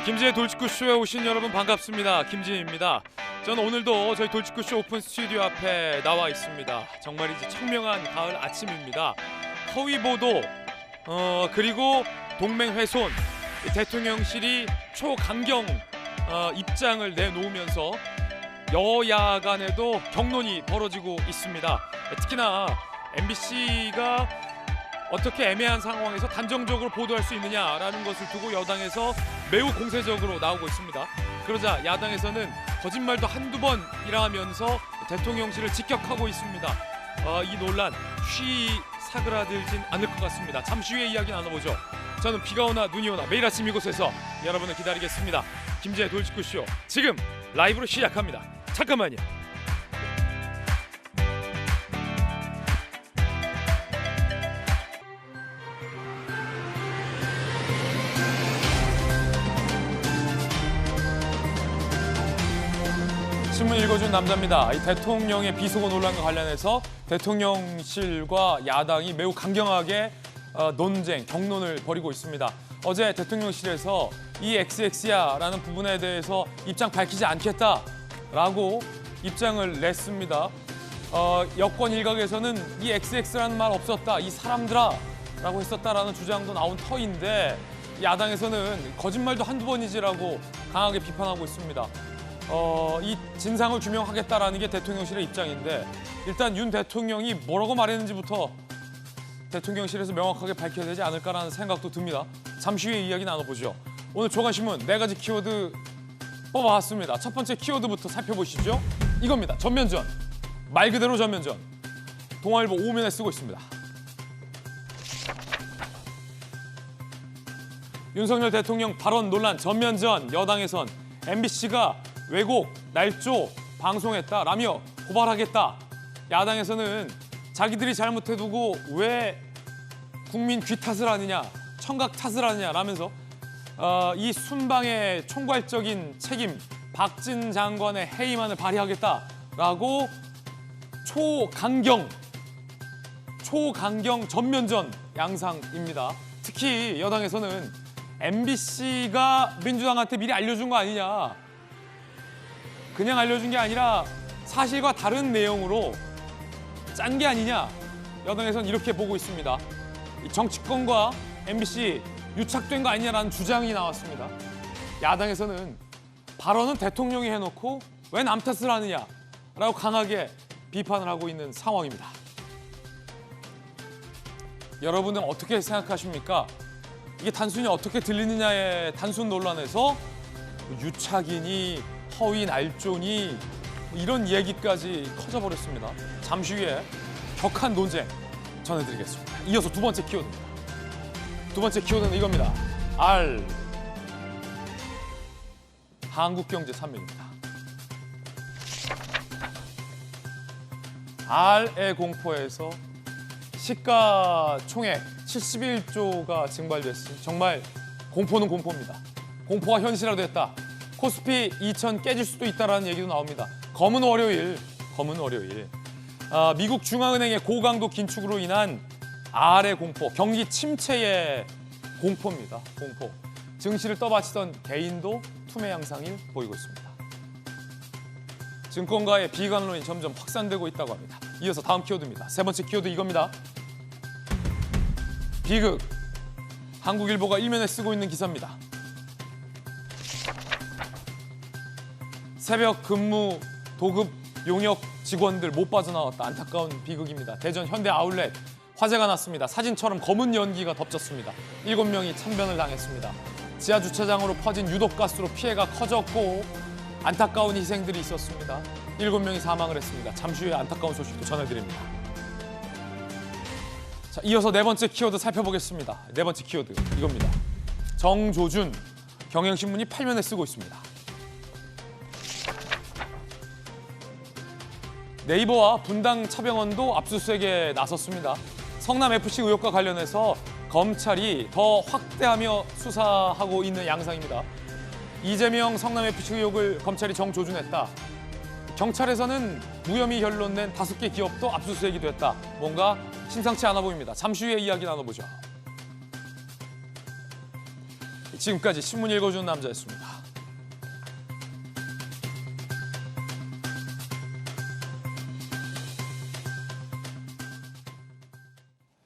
김지의 돌직구쇼에 오신 여러분 반갑습니다. 김지혜입니다. 저는 오늘도 저희 돌직구쇼 오픈 스튜디오 앞에 나와 있습니다. 정말 이제 청명한 가을 아침입니다. 허위보도 그리고 동맹훼손, 대통령실이 초강경 입장을 내놓으면서 여야 간에도 격론이 벌어지고 있습니다. 특히나 MBC가 어떻게 애매한 상황에서 단정적으로 보도할 수 있느냐라는 것을 두고 여당에서 매우 공세적으로 나오고 있습니다. 그러자 야당에서는 거짓말도 한두 번이라 하면서 대통령실을 직격하고 있습니다. 이 논란 쉬이 사그라들진 않을 것 같습니다. 잠시 후에 이야기 나눠보죠. 저는 비가 오나 눈이 오나 매일 아침 이곳에서 여러분을 기다리겠습니다. 김지의 돌직구쇼 지금 라이브로 시작합니다. 잠깐만요. 신문 읽어준 남자입니다. 이 대통령의 비속어 논란과 관련해서 대통령실과 야당이 매우 강경하게 논쟁, 격론을 벌이고 있습니다. 어제 대통령실에서 이 XX야라는 부분에 대해서 입장 밝히지 않겠다라고 입장을 냈습니다. 여권 일각에서는 이 XX라는 말 없었다, 이 사람들아라고 했었다라는 주장도 나온 터인데 야당에서는 거짓말도 한두 번이지라고 강하게 비판하고 있습니다. 이 진상을 규명하겠다라는 게 대통령실의 입장인데 일단 윤 대통령이 뭐라고 말했는지부터 대통령실에서 명확하게 밝혀야 되지 않을까라는 생각도 듭니다. 잠시 후에 이야기 나눠보죠. 오늘 조간신문 4가지 키워드 뽑아왔습니다. 첫 번째 키워드부터 살펴보시죠. 이겁니다. 전면전. 말 그대로 전면전. 동아일보 5면에 쓰고 있습니다. 윤석열 대통령 발언 논란 전면전. 여당에선 MBC가 왜곡, 날조, 방송했다라며 고발하겠다. 야당에서는 자기들이 잘못해두고 왜 국민 귀 탓을 하느냐, 청각 탓을 하느냐라면서 이 순방의 총괄적인 책임, 박진 장관의 해임안을 발의하겠다라고 초강경 전면전 양상입니다. 특히 여당에서는 MBC가 민주당한테 미리 알려준 거 아니냐. 그냥 알려준 게 아니라 사실과 다른 내용으로 짠 게 아니냐. 여당에서는 이렇게 보고 있습니다. 정치권과 MBC 유착된 거 아니냐라는 주장이 나왔습니다. 야당에서는 발언은 대통령이 해놓고 왜 남 탓을 하느냐라고 강하게 비판을 하고 있는 상황입니다. 여러분은 어떻게 생각하십니까? 이게 단순히 어떻게 들리느냐의 단순 논란에서 유착이니 허위 날조니 이런 얘기까지 커져버렸습니다. 잠시 후에 격한 논쟁 전해드리겠습니다. 이어서 두 번째 키워드입니다. 두 번째 키워드는 이겁니다. R. 한국경제 3면입니다. R의 공포에서 시가총액 71조가 증발됐습니다. 정말 공포는 공포입니다. 공포가 현실화됐다. 코스피 2000 깨질 수도 있다는 얘기도 나옵니다. 검은 월요일. 미국 중앙은행의 고강도 긴축으로 인한 R의 공포, 경기 침체의 공포입니다. 공포. 증시를 떠받치던 개인도 투매 양상을 보이고 있습니다. 증권가의 비관론이 점점 확산되고 있다고 합니다. 이어서 다음 키워드입니다. 세 번째 키워드 이겁니다. 비극. 한국일보가 일면에 쓰고 있는 기사입니다. 새벽 근무 도급 용역 직원들 못 빠져나왔다. 안타까운 비극입니다. 대전 현대 아울렛 화재가 났습니다. 사진처럼 검은 연기가 덮쳤습니다. 7명이 참변을 당했습니다. 지하 주차장으로 퍼진 유독가스로 피해가 커졌고 안타까운 희생들이 있었습니다. 7명이 사망을 했습니다. 잠시 후에 안타까운 소식도 전해드립니다. 자, 이어서 네 번째 키워드 살펴보겠습니다. 네 번째 키워드 이겁니다. 정조준. 경향신문이 8면에 쓰고 있습니다. 네이버와 분당 차병원도 압수수색에 나섰습니다. 성남FC 의혹과 관련해서 검찰이 더 확대하며 수사하고 있는 양상입니다. 이재명 성남FC 의혹을 검찰이 정조준했다. 경찰에서는 무혐의 결론 낸 5개 기업도 압수수색이 됐다. 뭔가 심상치 않아 보입니다. 잠시 후에 이야기 나눠보죠. 지금까지 신문 읽어주는 남자였습니다.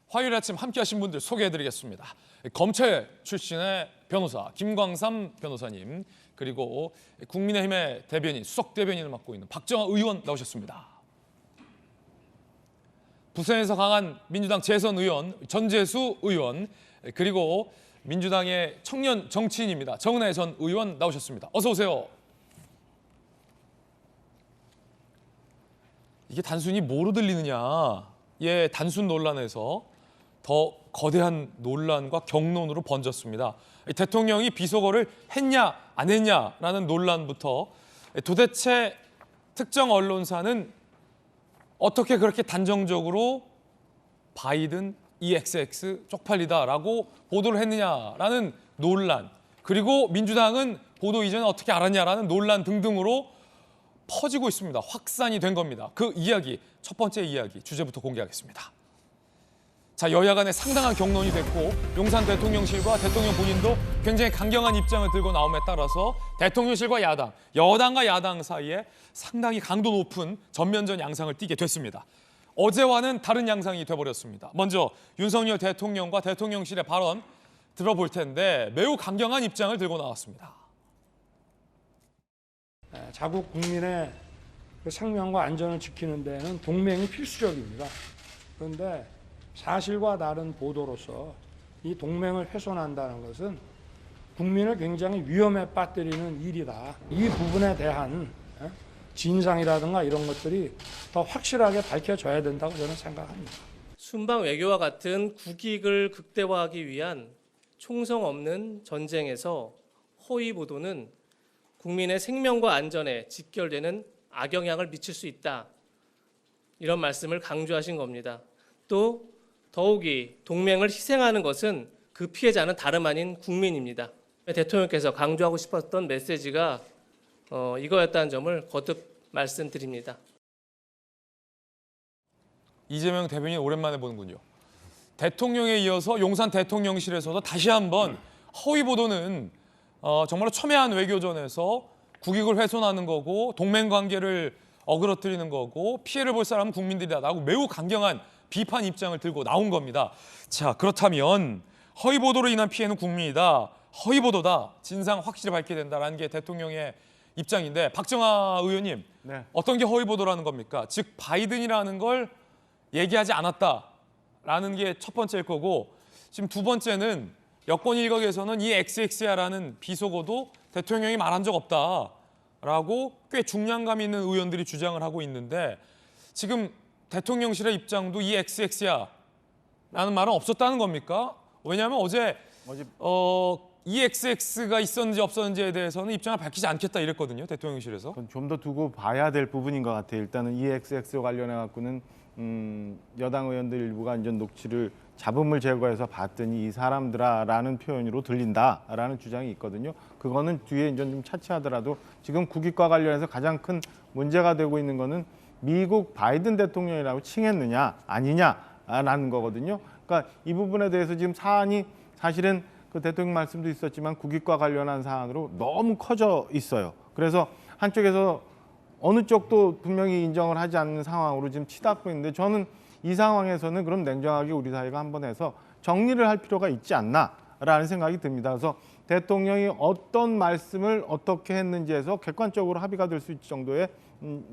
화요일 아침 함께하신 분들 소개해드리겠습니다. 검찰 출신의 변호사 김광삼 변호사님, 그리고 국민의힘의 대변인, 수석 대변인을 맡고 있는 박정아 의원 나오셨습니다. 부산에서 강한 민주당 재선 의원 전재수 의원, 그리고 민주당의 청년 정치인입니다. 정은혜 전 의원 나오셨습니다. 어서 오세요. 이게 단순히 뭐로 들리느냐의 단순 논란에서 더 거대한 논란과 경론으로 번졌습니다. 대통령이 비속어를 했냐 안 했냐라는 논란부터 도대체 특정 언론사는 어떻게 그렇게 단정적으로 바이든 EXX 쪽팔리다라고 보도를 했느냐라는 논란, 그리고 민주당은 보도 이전에 어떻게 알았냐라는 논란 등등으로 퍼지고 있습니다. 확산이 된 겁니다. 그 이야기, 첫 번째 이야기 주제부터 공개하겠습니다. 자, 여야 간에 상당한 경론이 됐고 용산 대통령실과 대통령 본인도 굉장히 강경한 입장을 들고 나옴에 따라서 대통령실과 야당, 여당과 야당 사이에 상당히 강도 높은 전면전 양상을 띠게 됐습니다. 어제와는 다른 양상이 돼버렸습니다. 먼저 윤석열 대통령과 대통령실의 발언 들어볼 텐데 매우 강경한 입장을 들고 나왔습니다. 자국 국민의 그 생명과 안전을 지키는 데는 동맹이 필수적입니다. 그런데 사실과 다른 보도로서 이 동맹을 훼손한다는 것은 국민을 굉장히 위험에 빠뜨리는 일이다. 이 부분에 대한 진상이라든가 이런 것들이 더 확실하게 밝혀져야 된다고 저는 생각합니다. 순방 외교와 같은 국익을 극대화하기 위한 총성 없는 전쟁에서 허위 보도는 국민의 생명과 안전에 직결되는 악영향을 미칠 수 있다. 이런 말씀을 강조하신 겁니다. 또 더욱이 동맹을 희생하는 것은 그 피해자는 다름 아닌 국민입니다. 대통령께서 강조하고 싶었던 메시지가 이거였다는 점을 거듭 말씀드립니다. 이재명 대변인 오랜만에 보는군요. 대통령에 이어서 용산 대통령실에서도 다시 한번 허위 보도는 정말로 첨예한 외교전에서 국익을 훼손하는 거고 동맹 관계를 어그러뜨리는 거고 피해를 볼 사람은 국민들이다라고 매우 강경한 비판 입장을 들고 나온 겁니다. 자, 그렇다면 허위 보도로 인한 피해는 국민이다. 허위 보도다. 진상 확실히 밝혀야 된다라는 게 대통령의 입장인데 박정아 의원님, 네. 어떤 게 허위 보도라는 겁니까? 즉 바이든이라는 걸 얘기하지 않았다라는 게 첫 번째일 거고, 지금 두 번째는 여권 일각에서는 이 XX야라는 비속어도 대통령이 말한 적 없다라고 꽤 중량감 있는 의원들이 주장을 하고 있는데, 지금 대통령실의 입장도 이 XX야라는 말은 없었다는 겁니까? 왜냐하면 어제 EXX가 있었는지 없었는지에 대해서는 입장을 밝히지 않겠다 이랬거든요, 대통령실에서. 좀 더 두고 봐야 될 부분인 것 같아요. 일단은 EXX와 관련해 갖고는 여당 의원들 일부가 이제 녹취를 잡음을 제거해서 봤더니 이 사람들아라는 표현으로 들린다라는 주장이 있거든요. 그거는 뒤에 이제 좀 차치하더라도 지금 국익과 관련해서 가장 큰 문제가 되고 있는 거는 미국 바이든 대통령이라고 칭했느냐 아니냐라는 거거든요. 그러니까 이 부분에 대해서 지금 사안이 사실은 그 대통령 말씀도 있었지만 국익과 관련한 사안으로 너무 커져 있어요. 그래서 한쪽에서 어느 쪽도 분명히 인정을 하지 않는 상황으로 지금 치닫고 있는데, 저는 이 상황에서는 그럼 냉정하게 우리 사회가 한번 해서 정리를 할 필요가 있지 않나라는 생각이 듭니다. 그래서 대통령이 어떤 말씀을 어떻게 했는지에서 객관적으로 합의가 될 수 있을 정도의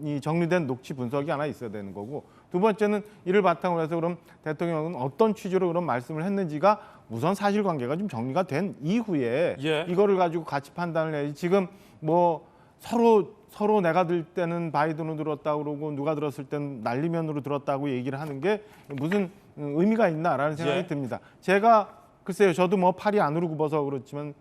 이 정리된 녹취 분석이 하나 있어야 되는 거고, 두 번째는 이를 바탕으로 해서 그럼 대통령은 어떤 취지로 그런 말씀을 했는지가 우선 사실관계가 좀 정리가 된 이후에 이거를 가지고 같이 판단을 해야지. 지금 뭐 서로 내가 들 때는 바이든으로 들었다고 그러고 누가 들었을 때는 날리면으로 들었다고 얘기를 하는 게 무슨 의미가 있나라는 생각이 듭니다. 제가 글쎄요, 저도 뭐 팔이 안으로 굽어서 그렇지만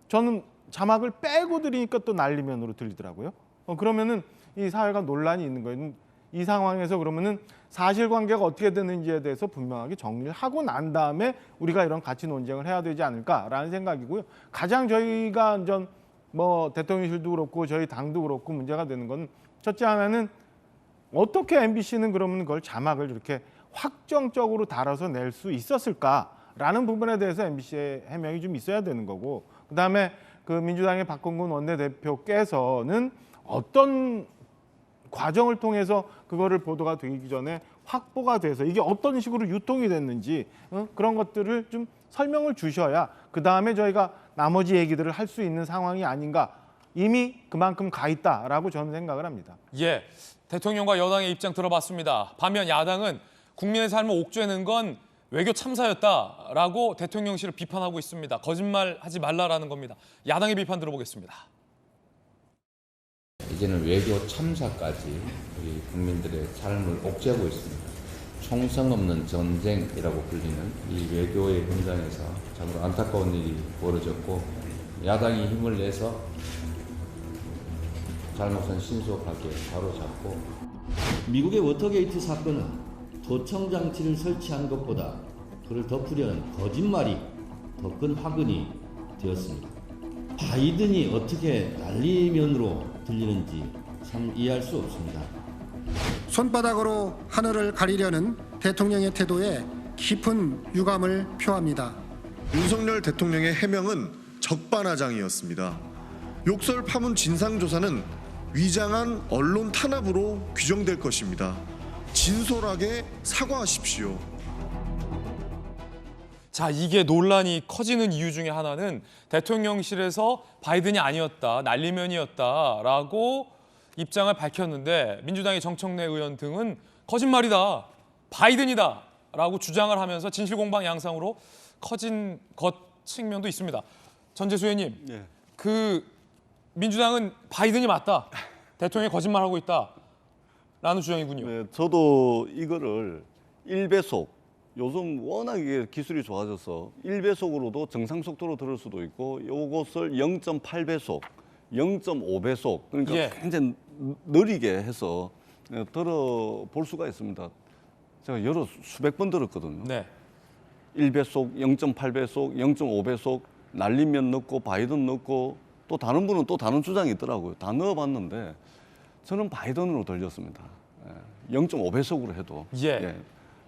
저는 자막을 빼고 들으니까 또 날리면으로 들리더라고요. 그러면은 이 사회가 논란이 있는 거예요. 이 상황에서 그러면은 사실관계가 어떻게 되는지에 대해서 분명하게 정리를 하고 난 다음에 우리가 이런 가치 논쟁을 해야 되지 않을까라는 생각이고요. 가장 저희가 뭐 대통령실도 그렇고 저희 당도 그렇고 문제가 되는 건, 첫째 하나는 어떻게 MBC는 그러면 그걸 자막을 이렇게 확정적으로 달아서 낼 수 있었을까? 라는 부분에 대해서 MBC의 해명이 좀 있어야 되는 거고, 그다음에 그 민주당의 박홍근 원내대표께서는 어떤 과정을 통해서 그거를 보도가 되기 전에 확보가 돼서 이게 어떤 식으로 유통이 됐는지 그런 것들을 좀 설명을 주셔야 그다음에 저희가 나머지 얘기들을 할 수 있는 상황이 아닌가. 이미 그만큼 가 있다라고 저는 생각을 합니다. 예, 대통령과 여당의 입장 들어봤습니다. 반면 야당은 국민의 삶을 옥죄는 건 외교 참사였다라고 대통령실을 비판하고 있습니다. 거짓말하지 말라라는 겁니다. 야당의 비판 들어보겠습니다. 이제는 외교 참사까지 우리 국민들의 삶을 옥죄고 있습니다. 총성 없는 전쟁이라고 불리는 이 외교의 현장에서 참으로 안타까운 일이 벌어졌고, 야당이 힘을 내서 잘못은 신속하게 바로잡고. 미국의 워터게이트 사건은 도청 장치를 설치한 것보다 그를 덮으려는 거짓말이 더 큰 화근이 되었습니다. 바이든이 어떻게 날리면으로 들리는지 참 이해할 수 없습니다. 손바닥으로 하늘을 가리려는 대통령의 태도에 깊은 유감을 표합니다. 윤석열 대통령의 해명은 적반하장이었습니다. 욕설 파문 진상조사는 위장한 언론 탄압으로 규정될 것입니다. 진솔하게 사과하십시오. 자, 이게 논란이 커지는 이유 중에 하나는 대통령실에서 바이든이 아니었다, 날리면이었다라고 입장을 밝혔는데 민주당의 정청래 의원 등은 거짓말이다, 바이든이다라고 주장을 하면서 진실공방 양상으로 커진 것 측면도 있습니다. 전재수 의원님, 네. 그 민주당은 바이든이 맞다, 대통령이 거짓말하고 있다라는 주장이군요. 네, 저도 이거를 1배속, 요즘 워낙에 기술이 좋아져서 1배속으로도 정상 속도로 들을 수도 있고, 요것을 0.8배속, 0.5배속, 그러니까 예. 굉장히 느리게 해서 들어볼 수가 있습니다. 제가 여러 수백 번 들었거든요. 네. 1배속, 0.8배속, 0.5배속, 날리면 넣고 바이든 넣고, 또 다른 분은 또 다른 주장이 있더라고요. 다 넣어봤는데 저는 바이든으로 들렸습니다. 0.5배속으로 해도. 예.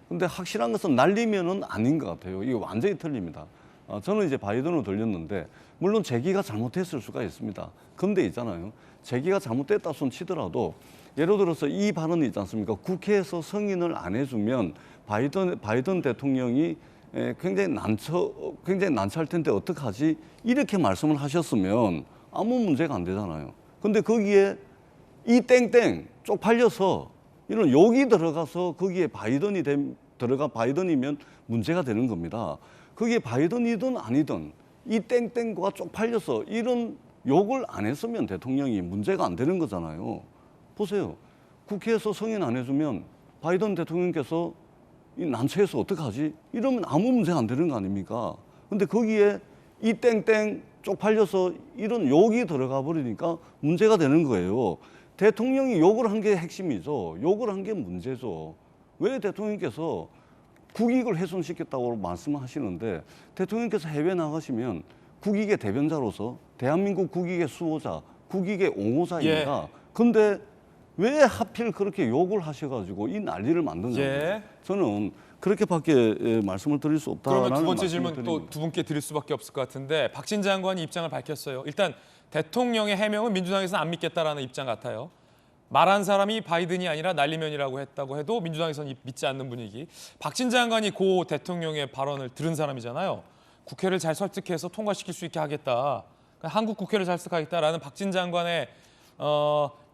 근데 확실한 것은 날리면은 아닌 것 같아요. 이게 완전히 틀립니다. 저는 이제 바이든으로 들렸는데, 물론 제기가 잘못했을 수가 있습니다. 근데 있잖아요. 제기가 잘못됐다 손 치더라도, 예를 들어서 이 발언이 있지 않습니까? 국회에서 승인을 안 해주면 바이든 대통령이 굉장히 난처할 텐데 어떡하지? 이렇게 말씀을 하셨으면 아무 문제가 안 되잖아요. 근데 거기에 이 땡땡 쪽팔려서 이런 욕이 들어가서 거기에 바이든이면 문제가 되는 겁니다. 그게 바이든이든 아니든 이 땡땡과 쪽팔려서 이런 욕을 안 했으면 대통령이 문제가 안 되는 거잖아요. 보세요. 국회에서 승인 안 해주면 바이든 대통령께서 이 난처해서 어떡하지? 이러면 아무 문제가 안 되는 거 아닙니까? 근데 거기에 이 땡땡 쪽팔려서 이런 욕이 들어가 버리니까 문제가 되는 거예요. 대통령이 욕을 한 게 핵심이죠. 욕을 한 게 문제죠. 왜 대통령께서 국익을 훼손시켰다고 말씀하시는데, 대통령께서 해외 나가시면 국익의 대변자로서 대한민국 국익의 수호자, 국익의 옹호자입니다. 근데 왜 하필 그렇게 욕을 하셔가지고 이 난리를 만드냐고. 저는 그렇게밖에 말씀을 드릴 수 없다라는 그러면 두 번째 말씀을 질문 드립니다. 또 두 분께 드릴 수밖에 없을 것 같은데, 박진 장관이 입장을 밝혔어요. 일단 대통령의 해명은 민주당에서는 안 믿겠다라는 입장 같아요. 말한 사람이 바이든이 아니라 날리면이라고 했다고 해도 민주당에서는 믿지 않는 분위기. 박진 장관이 고 대통령의 발언을 들은 사람이잖아요. 국회를 잘 설득해서 통과시킬 수 있게 하겠다. 한국 국회를 잘 설득하겠다라는 박진 장관의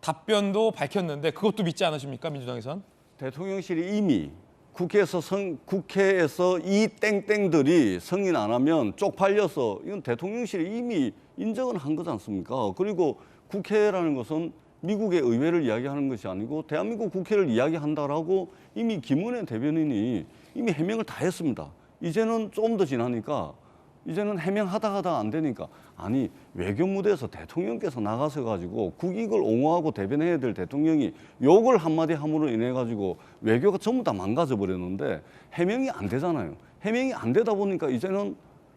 답변도 밝혔는데, 그것도 믿지 않으십니까, 민주당에선? 대통령실이 이미 국회에서 이 땡땡들이 승인 안 하면 쪽팔려서, 이건 대통령실이 이미 인정을 한 거지 않습니까? 그리고 국회라는 것은 미국의 의회를 이야기하는 것이 아니고 대한민국 국회를 이야기한다라고 이미 김은혜 대변인이 이미 해명을 다 했습니다. 이제는 좀 더 지나니까, 이제는 해명하다 안 되니까, 아니 외교 무대에서 대통령께서 나가서 가지고 국익을 옹호하고 대변해야 될 대통령이 욕을 한마디 함으로 인해 가지고 외교가 전부 다 망가져 버렸는데 해명이 안 되잖아요. 해명이 안 되다 보니까 이제는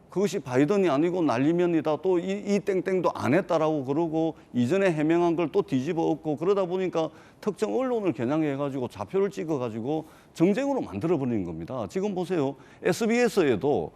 그것이 바이든이 아니고 난리면이다. 또 이 땡땡도 안 했다라고 그러고 이전에 해명한 걸 또 뒤집어 엎고 그러다 보니까 특정 언론을 겨냥해가지고 좌표를 찍어가지고 정쟁으로 만들어버리는 겁니다. 지금 보세요. SBS도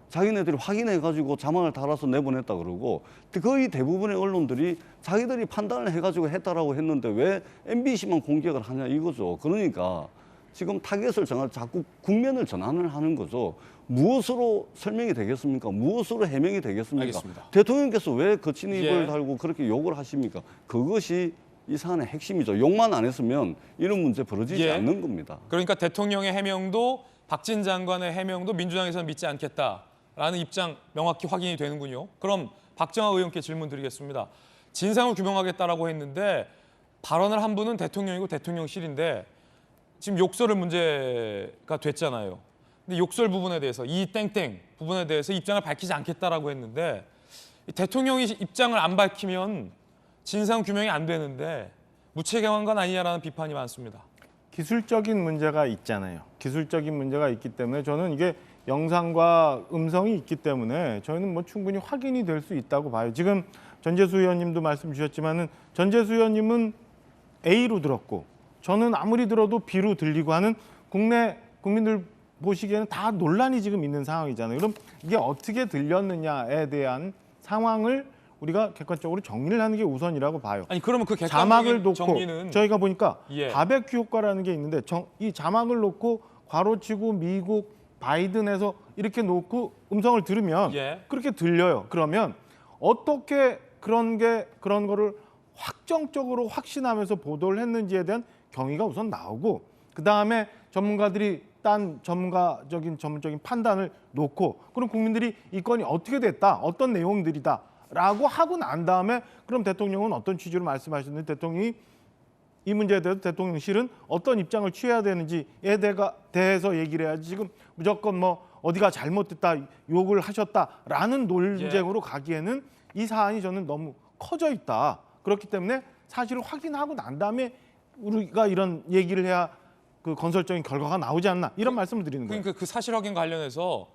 자기네들이 확인해가지고 자막을 달아서 내보냈다 그러고 거의 대부분의 언론들이 자기들이 판단을 해가지고 했다라고 했는데 왜 MBC만 공격을 하냐 이거죠. 그러니까 지금 타겟을 정할 자꾸 국면을 전환을 하는 거죠. 무엇으로 설명이 되겠습니까? 무엇으로 해명이 되겠습니까? 알겠습니다. 대통령께서 왜 거친 입을 예. 달고 그렇게 욕을 하십니까? 그것이 이 사안의 핵심이죠. 욕만 안 했으면 이런 문제 벌어지지 예. 않는 겁니다. 그러니까 대통령의 해명도 박진 장관의 해명도 민주당에서는 믿지 않겠다라는 입장 명확히 확인이 되는군요. 그럼 박정하 의원께 질문 드리겠습니다. 진상을 규명하겠다라고 했는데 발언을 한 분은 대통령이고 대통령실인데 지금 욕설을 문제가 됐잖아요. 근데 욕설 부분에 대해서 이 땡땡 부분에 대해서 입장을 밝히지 않겠다라고 했는데 대통령이 입장을 안 밝히면 진상 규명이 안 되는데 무책임한 건 아니냐라는 비판이 많습니다. 기술적인 문제가 있잖아요. 기술적인 문제가 있기 때문에 저는 이게 영상과 음성이 있기 때문에 저희는 뭐 충분히 확인이 될 수 있다고 봐요. 지금 전재수 의원님도 말씀 주셨지만은 전재수 의원님은 A로 들었고 저는 아무리 들어도 B로 들리고 하는 국내 국민들 보시기에는 다 논란이 지금 있는 상황이잖아요. 그럼 이게 어떻게 들렸느냐에 대한 상황을 우리가 객관적으로 정리를 하는 게 우선이라고 봐요. 아니 그러면 그 자막을 객관적인 놓고 정리는 저희가 보니까 예. 바베큐 효과라는 게 있는데 이 자막을 놓고 괄호치고 미국 바이든에서 이렇게 놓고 음성을 들으면 예. 그렇게 들려요. 그러면 어떻게 그런 거를 확정적으로 확신하면서 보도를 했는지에 대한 경위가 우선 나오고 그 다음에 전문가들이 딴 전문적인 판단을 놓고 그럼 국민들이 이 건이 어떻게 됐다, 어떤 내용들이다라고 하고 난 다음에 그럼 대통령은 어떤 취지로 말씀하셨는지 대통령이 이 문제에 대해서 대통령실은 어떤 입장을 취해야 되는지에 대해서 얘기를 해야지 지금 무조건 뭐 어디가 잘못됐다, 욕을 하셨다라는 논쟁으로 가기에는 이 사안이 저는 너무 커져 있다. 그렇기 때문에 사실을 확인하고 난 다음에 우리가 이런 얘기를 해야 그 건설적인 결과가 나오지 않나 이런 말씀을 드리는 거예요. 그러니까 그 사실 확인 관련해서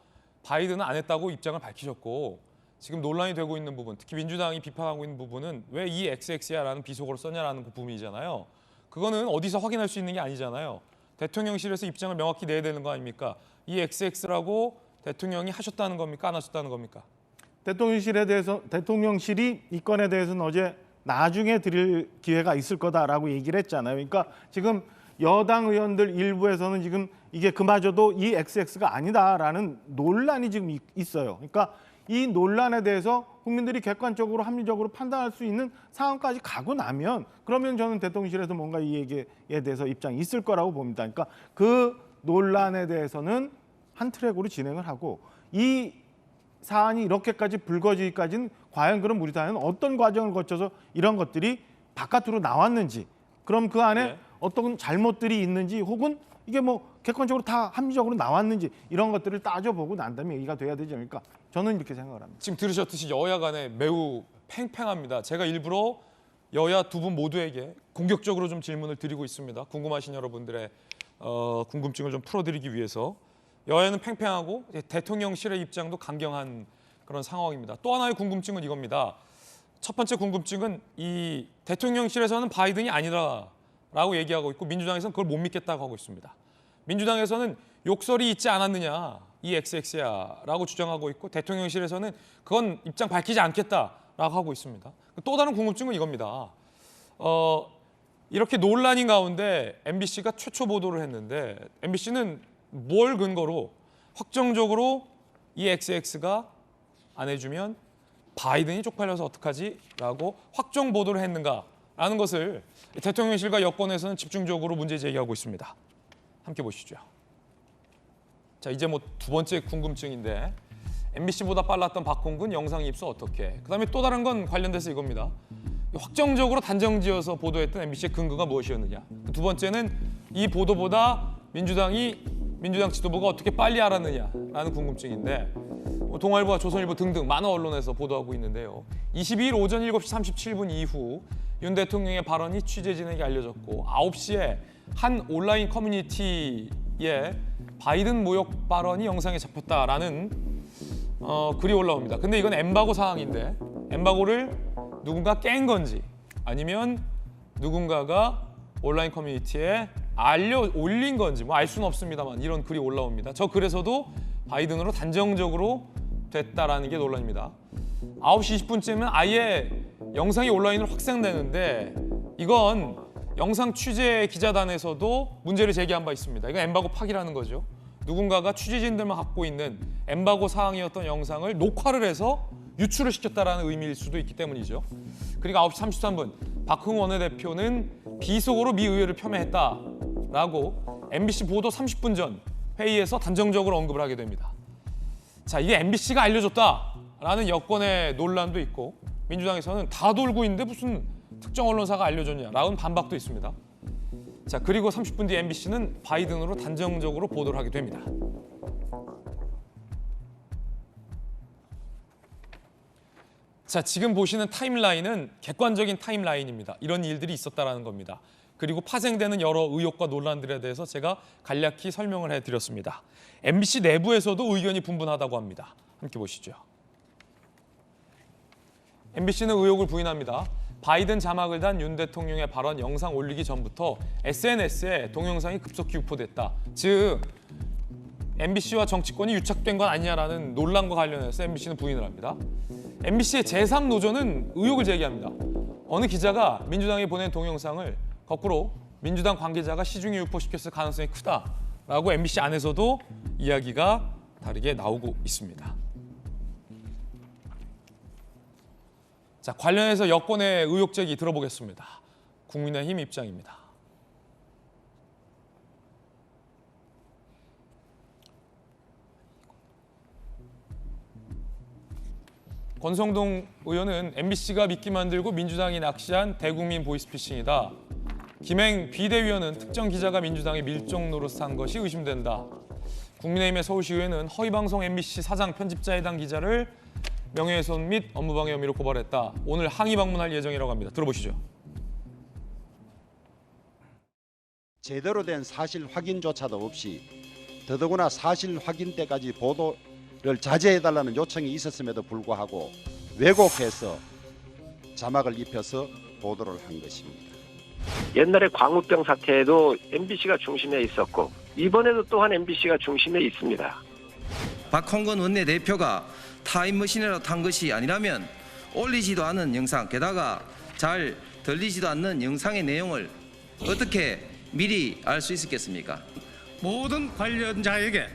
바이든은 안 했다고 입장을 밝히셨고 지금 논란이 되고 있는 부분, 특히 민주당이 비판하고 있는 부분은 왜 이 XX야라는 비속어를 썼냐라는 부분이잖아요. 그거는 어디서 확인할 수 있는 게 아니잖아요. 대통령실에서 입장을 명확히 내야 되는 거 아닙니까? 이 XX라고 대통령이 하셨다는 겁니까? 안 하셨다는 겁니까? 대통령실이 이 건에 대해서는 어제 나중에 드릴 기회가 있을 거다라고 얘기를 했잖아요. 그러니까 지금 여당 의원들 일부에서는 지금 이게 그마저도 이 XX가 아니다라는 논란이 지금 있어요. 그러니까 이 논란에 대해서 국민들이 객관적으로 합리적으로 판단할 수 있는 상황까지 가고 나면 그러면 저는 대통령실에서 뭔가 이 얘기에 대해서 입장이 있을 거라고 봅니다. 그러니까 그 논란에 대해서는 한 트랙으로 진행을 하고 이 사안이 이렇게까지 불거지기까지는 과연 그럼 우리 사회는 어떤 과정을 거쳐서 이런 것들이 바깥으로 나왔는지 그럼 그 안에 네. 어떤 잘못들이 있는지 혹은 이게 뭐 객관적으로 다 합리적으로 나왔는지 이런 것들을 따져보고 난 다음에 얘기가 돼야 되지 않을까 저는 이렇게 생각을 합니다. 지금 들으셨듯이 여야 간에 매우 팽팽합니다. 제가 일부러 여야 두 분 모두에게 공격적으로 좀 질문을 드리고 있습니다. 궁금하신 여러분들의 궁금증을 좀 풀어드리기 위해서 여야는 팽팽하고 대통령실의 입장도 강경한 그런 상황입니다. 또 하나의 궁금증은 이겁니다. 첫 번째 궁금증은 이 대통령실에서는 바이든이 아니다라고 얘기하고 있고 민주당에서는 그걸 못 믿겠다고 하고 있습니다. 민주당에서는 욕설이 있지 않았느냐 이 XX야라고 주장하고 있고 대통령실에서는 그건 입장 밝히지 않겠다라고 하고 있습니다. 또 다른 궁금증은 이겁니다. 이렇게 논란인 가운데 MBC가 최초 보도를 했는데 MBC는 뭘 근거로 확정적으로 이 XX가 안 해주면 바이든이 쪽팔려서 어떡하지? 라고 확정 보도를 했는가라는 것을 대통령실과 여권에서는 집중적으로 문제 제기하고 있습니다. 함께 보시죠. 자, 이제 뭐 두 번째 궁금증인데 MBC보다 빨랐던 박홍근 영상 입수 어떻게? 그다음에 또 다른 건 관련돼서 이겁니다. 확정적으로 단정지어서 보도했던 MBC의 근거가 무엇이었느냐? 두 번째는 이 보도보다 민주당 지도부가 어떻게 빨리 알았느냐라는 궁금증인데 동아일보와 조선일보 등등 많은 언론에서 보도하고 있는데요. 22일 오전 7시 37분 이후 윤 대통령의 발언이 취재진에게 알려졌고 9시에 한 온라인 커뮤니티 예, 바이든 모욕 발언이 영상에 잡혔다라는 글이 올라옵니다. 근데 이건 엠바고 사항인데 엠바고를 누군가 깬 건지 아니면 누군가가 온라인 커뮤니티에 올린 건지 뭐 알 수는 없습니다만 이런 글이 올라옵니다. 저 글에서도 바이든으로 단정적으로 됐다라는 게 논란입니다. 9시 20분쯤은 아예 영상이 온라인으로 확산되는데 이건 영상 취재 기자단에서도 문제를 제기한 바 있습니다. 이건 엠바고 파기라는 거죠. 누군가가 취재진들만 갖고 있는 엠바고 사항이었던 영상을 녹화를 해서 유출을 시켰다라는 의미일 수도 있기 때문이죠. 그리고 9시 33분 박흥 원내대표는 비속어로 미 의회를 폄훼했다라고 MBC 보도 30분 전 회의에서 단정적으로 언급을 하게 됩니다. 자, 이게 MBC가 알려줬다라는 여권의 논란도 있고 민주당에서는 다 돌고 있는데 무슨 특정 언론사가 알려줬냐라는 반박도 있습니다. 자, 그리고 30분 뒤 MBC는 바이든으로 단정적으로 보도를 하게 됩니다. 자, 지금 보시는 타임라인은 객관적인 타임라인입니다. 이런 일들이 있었다라는 겁니다. 그리고 파생되는 여러 의혹과 논란들에 대해서 제가 간략히 설명을 해드렸습니다. MBC 내부에서도 의견이 분분하다고 합니다. 함께 보시죠. MBC는 의혹을 부인합니다. 바이든 자막을 단 윤 대통령의 발언 영상 올리기 전부터 SNS에 동영상이 급속히 유포됐다. 즉 MBC와 정치권이 유착된 건 아니냐라는 논란과 관련해서 MBC는 부인을 합니다. MBC의 제3노조는 의혹을 제기합니다. 어느 기자가 민주당이 보낸 동영상을 거꾸로 민주당 관계자가 시중에 유포시켰을 가능성이 크다라고 MBC 안에서도 이야기가 다르게 나오고 있습니다. 자, 관련해서 여권의 의혹 제기 들어보겠습니다. 국민의힘 입장입니다. 권성동 의원은 MBC가 믿기 만들고 민주당이 낚시한 대국민 보이스피싱이다. 김행 비대위원은 특정 기자가 민주당의 밀정 노릇한 것이 의심된다. 국민의힘의 서울시의회는 허위방송 MBC 사장 편집자에 해당 기자를 명예훼손 및 업무방해 혐의로 고발했다. 오늘 항의 방문할 예정이라고 합니다. 들어보시죠. 제대로 된 사실 확인조차도 없이 더더구나 사실 확인 때까지 보도를 자제해달라는 요청이 있었음에도 불구하고 왜곡해서 자막을 입혀서 보도를 한 것입니다. 옛날에 광우병 사태에도 MBC가 중심에 있었고 이번에도 또한 MBC가 중심에 있습니다. 박홍근 원내대표가 타임머신이라도 탄 것이 아니라면 올리지도 않은 영상, 게다가 잘 들리지도 않는 영상의 내용을 어떻게 미리 알 수 있었겠습니까? 모든 관련자에게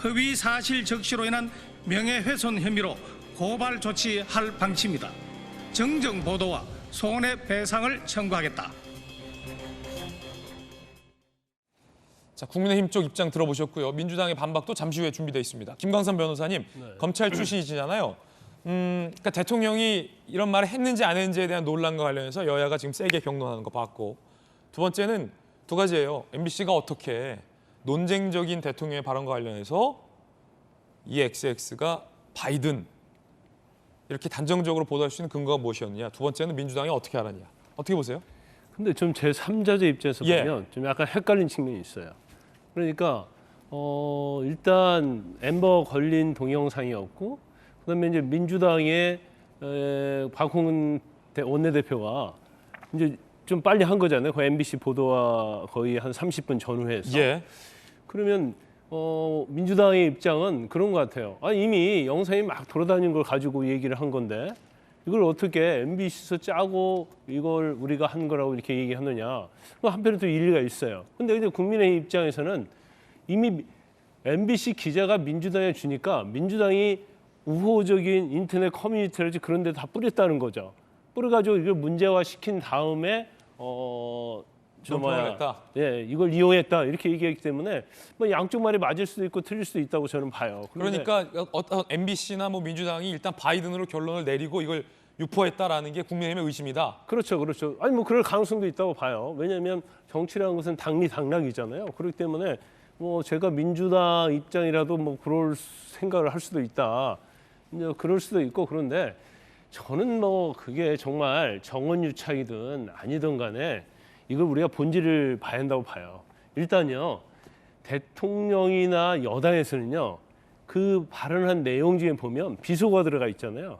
허위 사실 적시로 인한 명예훼손 혐의로 고발 조치할 방침이다. 정정 보도와 손해배상을 청구하겠다. 자, 국민의힘 쪽 입장 들어보셨고요. 민주당의 반박도 잠시 후에 준비되어 있습니다. 김광선 변호사님, 검찰 출신이시잖아요. 그러니까 대통령이 이런 말을 했는지 안 했는지에 대한 논란과 관련해서 여야가 지금 세게 격론하는 거 봤고, 두 번째는 두 가지예요. MBC가 어떻게 논쟁적인 대통령의 발언과 관련해서 이 XX가 바이든 이렇게 단정적으로 보도할 수 있는 근거가 무엇이었느냐. 두 번째는 민주당이 어떻게 알았냐. 어떻게 보세요? 근데 좀 제3자의 입장에서 보면 좀 약간 헷갈린 측면이 있어요. 그러니까 일단 엠버 걸린 동영상이었고, 그다음에 이제 민주당의 박홍근 원내대표가 이제 좀 빨리 한 거잖아요. 그 MBC 보도와 거의 한 30분 전후에서. 그러면 민주당의 입장은 그런 것 같아요. 이미 영상이 막 돌아다니는 걸 가지고 얘기를 한 건데 이걸 어떻게 MBC에서 짜고 이걸 우리가 한 거라고 이렇게 얘기하느냐. 한편으로 또 일리가 있어요. 근데 국민의힘 입장에서는 이미 MBC 기자가 민주당에 주니까 민주당이 우호적인 인터넷 커뮤니티를 그런 데 다 뿌렸다는 거죠. 뿌려가지고 이걸 문제화시킨 다음에 이걸 이용했다 이렇게 얘기했기 때문에 뭐 양쪽 말이 맞을 수도 있고 틀릴 수도 있다고 저는 봐요. 그러니까 어떤 MBC나 뭐 민주당이 일단 바이든으로 결론을 내리고 이걸 유포했다라는 게 국민의힘의 의심이다. 그렇죠, 그렇죠. 아니 뭐 그럴 가능성도 있다고 봐요. 왜냐하면 정치라는 것은 당리당락이잖아요. 그렇기 때문에 뭐 제가 민주당 입장이라도 뭐 그럴 생각을 할 수도 있다. 이제 그럴 수도 있고 그런데 저는 뭐 그게 정말 정원유착이든 아니든 간에 이걸 우리가 본질을 봐야 한다고 봐요. 일단요. 대통령이나 여당에서는요, 그 발언한 내용 중에 보면 비속어가 들어가 있잖아요.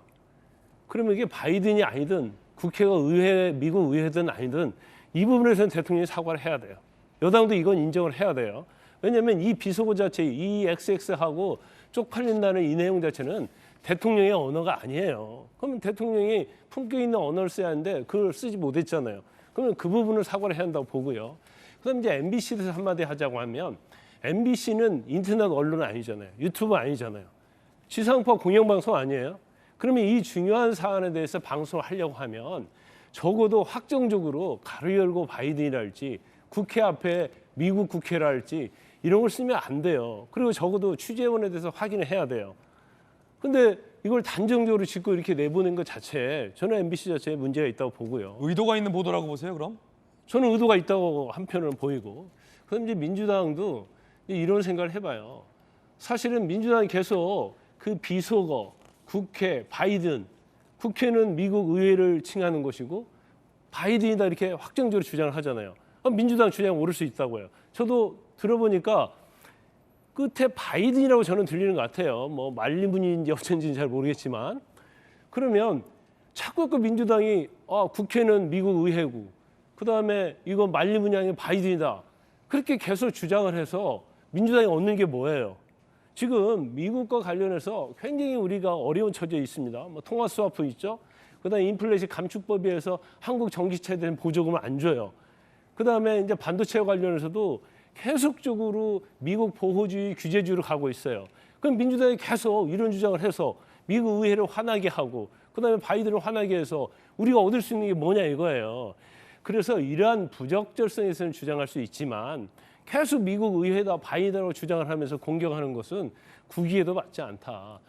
그러면 이게 바이든이 아니든 국회가 미국 의회든 아니든 이 부분에서는 대통령이 사과를 해야 돼요. 여당도 이건 인정을 해야 돼요. 왜냐하면 이 비속어 자체, 이 XX하고 쪽팔린다는 이 내용 자체는 대통령의 언어가 아니에요. 그러면 대통령이 품격 있는 언어를 써야 하는데 그걸 쓰지 못했잖아요. 그러면 그 부분을 사과를 해야 한다고 보고요. 그다음 이제 MBC에 대해서 한마디 하자고 하면 MBC는 인터넷 언론 아니잖아요. 유튜브 아니잖아요. 지상파 공영방송 아니에요. 그러면 이 중요한 사안에 대해서 방송을 하려고 하면 적어도 확정적으로 가로 열고 바이든이랄지 국회 앞에 미국 국회랄지 이런 걸 쓰면 안 돼요. 그리고 적어도 취재원에 대해서 확인을 해야 돼요. 근데 이걸 단정적으로 짚고 이렇게 내보낸 것 자체에 저는 MBC 자체에 문제가 있다고 보고요. 의도가 있는 보도라고 보세요, 그럼? 저는 의도가 있다고 한편으로는 보이고. 그럼 이제 민주당도 이런 생각을 해봐요. 사실은 민주당이 계속 그 비속어, 국회, 바이든, 국회는 미국 의회를 칭하는 것이고 바이든이다 이렇게 확정적으로 주장을 하잖아요. 민주당 주장 옳을 수 있다고요. 저도 들어보니까 끝에 바이든이라고 저는 들리는 것 같아요. 뭐 말리분인지 어쩐지는 잘 모르겠지만 그러면 자꾸 그 민주당이 국회는 미국 의회고 그다음에 이거 말리분이 아니라 바이든이다. 그렇게 계속 주장을 해서 민주당이 얻는 게 뭐예요? 지금 미국과 관련해서 굉장히 우리가 어려운 처지에 있습니다. 뭐 통화 스와프 있죠. 그다음에 인플레이션 감축법에 의해서 한국 전기차에 대한 보조금을 안 줘요. 그다음에 이제 반도체 관련해서도 계속적으로 미국 보호주의 규제주의로 가고 있어요. 그럼 민주당이 계속 이런 주장을 해서 미국 의회를 화나게 하고 그다음에 바이든을 화나게 해서 우리가 얻을 수 있는 게 뭐냐 이거예요. 그래서 이러한 부적절성에서는 주장할 수 있지만 계속 미국 의회다 바이든으로 주장을 하면서 공격하는 것은 국익에도 맞지 않다.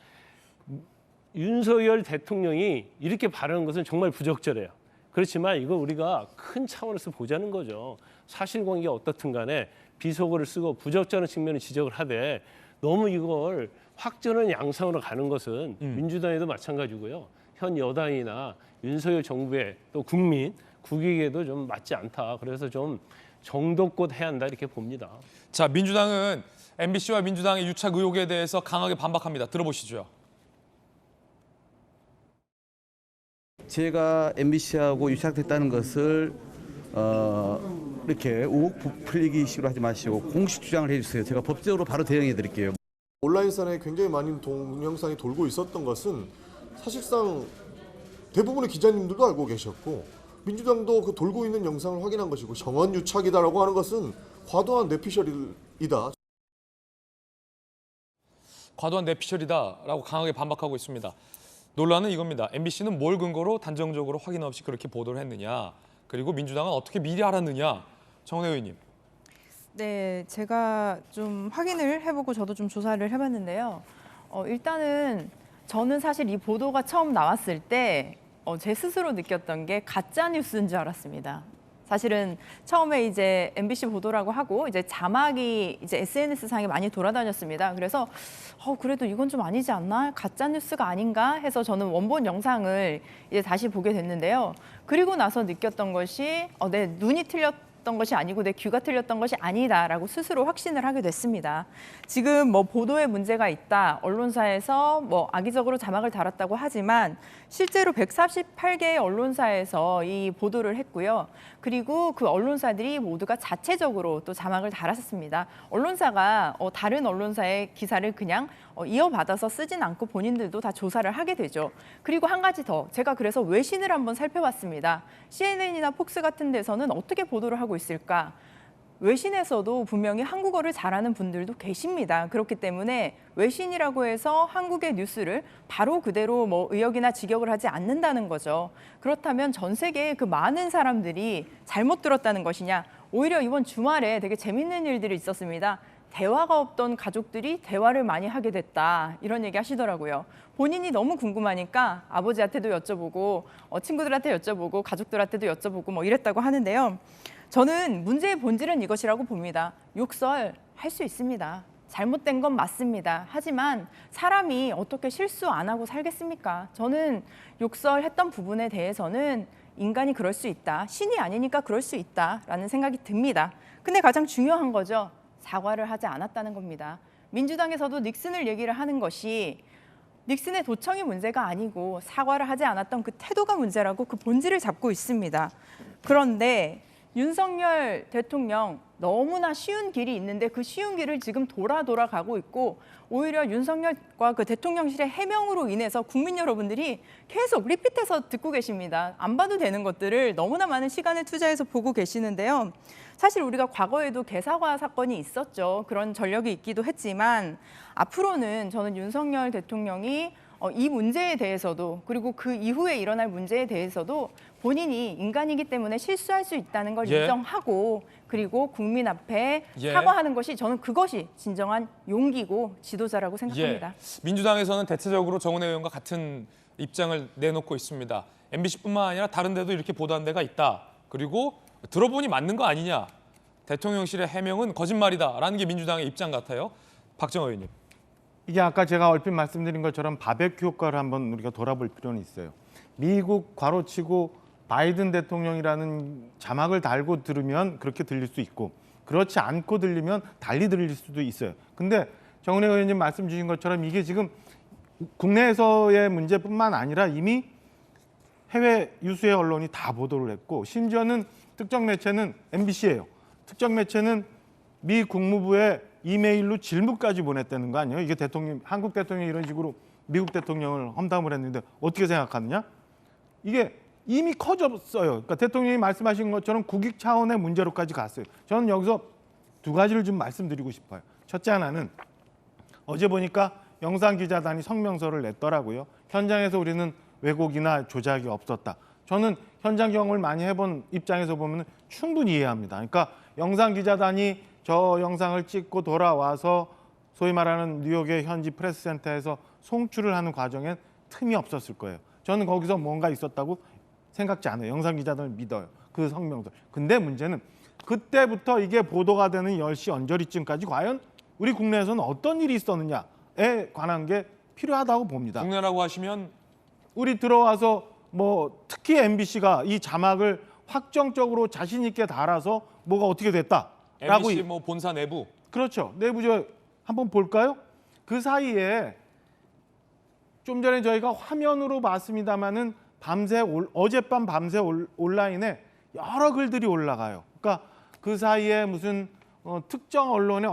윤석열 대통령이 이렇게 발언한 것은 정말 부적절해요. 그렇지만 이거 우리가 큰 차원에서 보자는 거죠. 사실관계가 어떻든 간에 비속어를 쓰고 부적절한 측면을 지적을 하되 너무 이걸 확전한 양상으로 가는 것은 민주당에도 마찬가지고요. 현 여당이나 윤석열 정부의 또 국민, 국익에도 좀 맞지 않다. 그래서 좀 정도껏 해야 한다 이렇게 봅니다. 자, 민주당은 MBC와 민주당의 유착 의혹에 대해서 강하게 반박합니다. 들어보시죠. 제가 MBC하고 유착됐다는 것을 이렇게 의혹 부풀리기 식으로 하지 마시고 공식 주장을 해주세요. 제가 법적으로 바로 대응해 드릴게요. 온라인상에 굉장히 많은 동영상이 돌고 있었던 것은 사실상 대부분의 기자님들도 알고 계셨고 민주당도 그 돌고 있는 영상을 확인한 것이고 정원 유착이다라고 하는 것은 과도한 뇌피셜이다. 과도한 뇌피셜이다라고 강하게 반박하고 있습니다. 논란은 이겁니다. MBC는 뭘 근거로 단정적으로 확인 없이 그렇게 보도를 했느냐. 그리고 민주당은 어떻게 미리 알았느냐. 정은혜 의원님. 네, 제가 좀 확인을 해보고 저도 좀 조사를 해봤는데요. 일단은 저는 사실 이 보도가 처음 나왔을 때 제 스스로 느꼈던 게 가짜 뉴스인 줄 알았습니다. 사실은 처음에 이제 MBC 보도라고 하고 이제 자막이 이제 SNS 상에 많이 돌아다녔습니다. 그래서 그래도 이건 좀 아니지 않나? 가짜 뉴스가 아닌가? 해서 저는 원본 영상을 이제 다시 보게 됐는데요. 그리고 나서 느꼈던 것이 내 눈이 틀렸던 것이 아니고 내 귀가 틀렸던 것이 아니다라고 스스로 확신을 하게 됐습니다. 지금 뭐 보도에 문제가 있다, 언론사에서 뭐 악의적으로 자막을 달았다고 하지만 실제로 148개의 언론사에서 이 보도를 했고요. 그리고 그 언론사들이 모두가 자체적으로 또 자막을 달았습니다. 언론사가 다른 언론사의 기사를 그냥 이어받아서 쓰진 않고 본인들도 다 조사를 하게 되죠. 그리고 한 가지 더, 제가 그래서 외신을 한번 살펴봤습니다. CNN이나 폭스 같은 데서는 어떻게 보도를 하고 있을까? 외신에서도 분명히 한국어를 잘하는 분들도 계십니다. 그렇기 때문에 외신이라고 해서 한국의 뉴스를 바로 그대로 뭐 의역이나 직역을 하지 않는다는 거죠. 그렇다면 전 세계의 그 많은 사람들이 잘못 들었다는 것이냐? 오히려 이번 주말에 되게 재밌는 일들이 있었습니다. 대화가 없던 가족들이 대화를 많이 하게 됐다. 이런 얘기 하시더라고요. 본인이 너무 궁금하니까 아버지한테도 여쭤보고 친구들한테 여쭤보고 가족들한테도 여쭤보고 뭐 이랬다고 하는데요. 저는 문제의 본질은 이것이라고 봅니다. 욕설 할 수 있습니다. 잘못된 건 맞습니다. 하지만 사람이 어떻게 실수 안 하고 살겠습니까? 저는 욕설했던 부분에 대해서는 인간이 그럴 수 있다. 신이 아니니까 그럴 수 있다라는 생각이 듭니다. 근데 가장 중요한 거죠. 사과를 하지 않았다는 겁니다. 민주당에서도 닉슨을 얘기를 하는 것이 닉슨의 도청이 문제가 아니고 사과를 하지 않았던 그 태도가 문제라고 그 본질을 잡고 있습니다. 그런데 윤석열 대통령 너무나 쉬운 길이 있는데 그 쉬운 길을 지금 돌아가고 있고 오히려 윤석열과 그 대통령실의 해명으로 인해서 국민 여러분들이 계속 리핏해서 듣고 계십니다. 안 봐도 되는 것들을 너무나 많은 시간을 투자해서 보고 계시는데요. 사실 우리가 과거에도 개사과 사건이 있었죠. 그런 전력이 있기도 했지만 앞으로는 저는 윤석열 대통령이 이 문제에 대해서도 그리고 그 이후에 일어날 문제에 대해서도 본인이 인간이기 때문에 실수할 수 있다는 걸 예. 인정하고 그리고 국민 앞에 예. 사과하는 것이 저는 그것이 진정한 용기고 지도자라고 생각합니다. 예. 민주당에서는 대체적으로 정은혜 의원과 같은 입장을 내놓고 있습니다. MBC뿐만 아니라 다른 데도 이렇게 보도한 데가 있다. 그리고 들어보니 맞는 거 아니냐. 대통령실의 해명은 거짓말이다라는 게 민주당의 입장 같아요. 박정호 의원님. 이게 아까 제가 얼핏 말씀드린 것처럼 바베큐 효과를 한번 우리가 돌아볼 필요는 있어요. 미국 괄호치고 바이든 대통령이라는 자막을 달고 들으면 그렇게 들릴 수 있고 그렇지 않고 들리면 달리 들릴 수도 있어요. 근데 정은혜 의원님 말씀 주신 것처럼 이게 지금 국내에서의 문제뿐만 아니라 이미 해외 유수의 언론이 다 보도를 했고 심지어는 특정 매체는 MBC예요. 특정 매체는 미 국무부에 이메일로 질문까지 보냈다는 거 아니에요? 이게 한국 대통령이 이런 식으로 미국 대통령을 험담을 했는데 어떻게 생각하느냐? 이게 이미 커졌어요. 그러니까 대통령이 말씀하신 것처럼 국익 차원의 문제로까지 갔어요. 저는 여기서 두 가지를 좀 말씀드리고 싶어요. 첫째 하나는 어제 보니까 영상기자단이 성명서를 냈더라고요. 현장에서 우리는 왜곡이나 조작이 없었다. 저는 현장 경험을 많이 해본 입장에서 보면 충분히 이해합니다. 그러니까 영상기자단이 저 영상을 찍고 돌아와서 소위 말하는 뉴욕의 현지 프레스센터에서 송출을 하는 과정엔 틈이 없었을 거예요. 저는 거기서 뭔가 있었다고 생각지 않아요. 영상기자단을 믿어요. 그 성명서. 근데 문제는 그때부터 이게 보도가 되는 10시 언저리쯤까지 과연 우리 국내에서는 어떤 일이 있었느냐에 관한 게 필요하다고 봅니다. 국내라고 하시면 우리 들어와서 뭐 특히 MBC가 이 자막을 확정적으로 자신 있게 달아서 뭐가 어떻게 됐다. MBC 뭐 본사 내부. 그렇죠. 내부죠. 한번 볼까요? 그 사이에 좀 전에 저희가 화면으로 봤습니다마는 어젯밤 밤새 온라인에 여러 글들이 올라가요. 그러니까 그 사이에 무슨 특정 언론의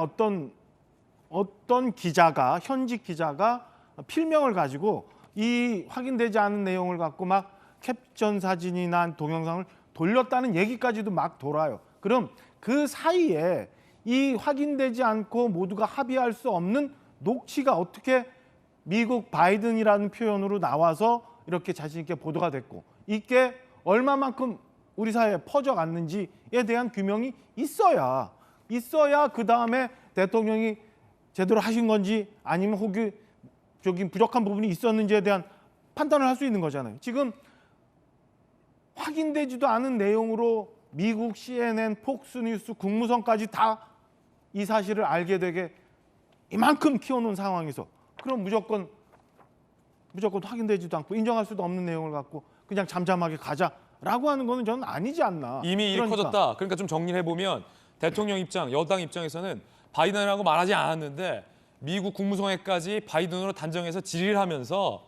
어떤 기자가 현직 기자가 필명을 가지고 이 확인되지 않은 내용을 갖고 막 캡션 사진이나 동영상을 돌렸다는 얘기까지도 막 돌아요. 그럼 그 사이에 이 확인되지 않고 모두가 합의할 수 없는 녹취가 어떻게 미국 바이든이라는 표현으로 나와서 이렇게 자신 있게 보도가 됐고 이게 얼마만큼 우리 사회에 퍼져갔는지에 대한 규명이 있어야 그 다음에 대통령이 제대로 하신 건지 아니면 혹시 부족한 부분이 있었는지에 대한 판단을 할 수 있는 거잖아요. 지금 확인되지도 않은 내용으로 미국 CNN, 폭스뉴스, 국무성까지 다 이 사실을 알게 되게 이만큼 키워놓은 상황에서 그럼 무조건 확인되지도 않고 인정할 수도 없는 내용을 갖고 그냥 잠잠하게 가자라고 하는 거는 저는 아니지 않나. 이미 일이 커졌다. 그러니까 좀 정리를 해보면 대통령 입장, 여당 입장에서는 바이든이라고 말하지 않았는데 미국 국무성에까지 바이든으로 단정해서 질의를 하면서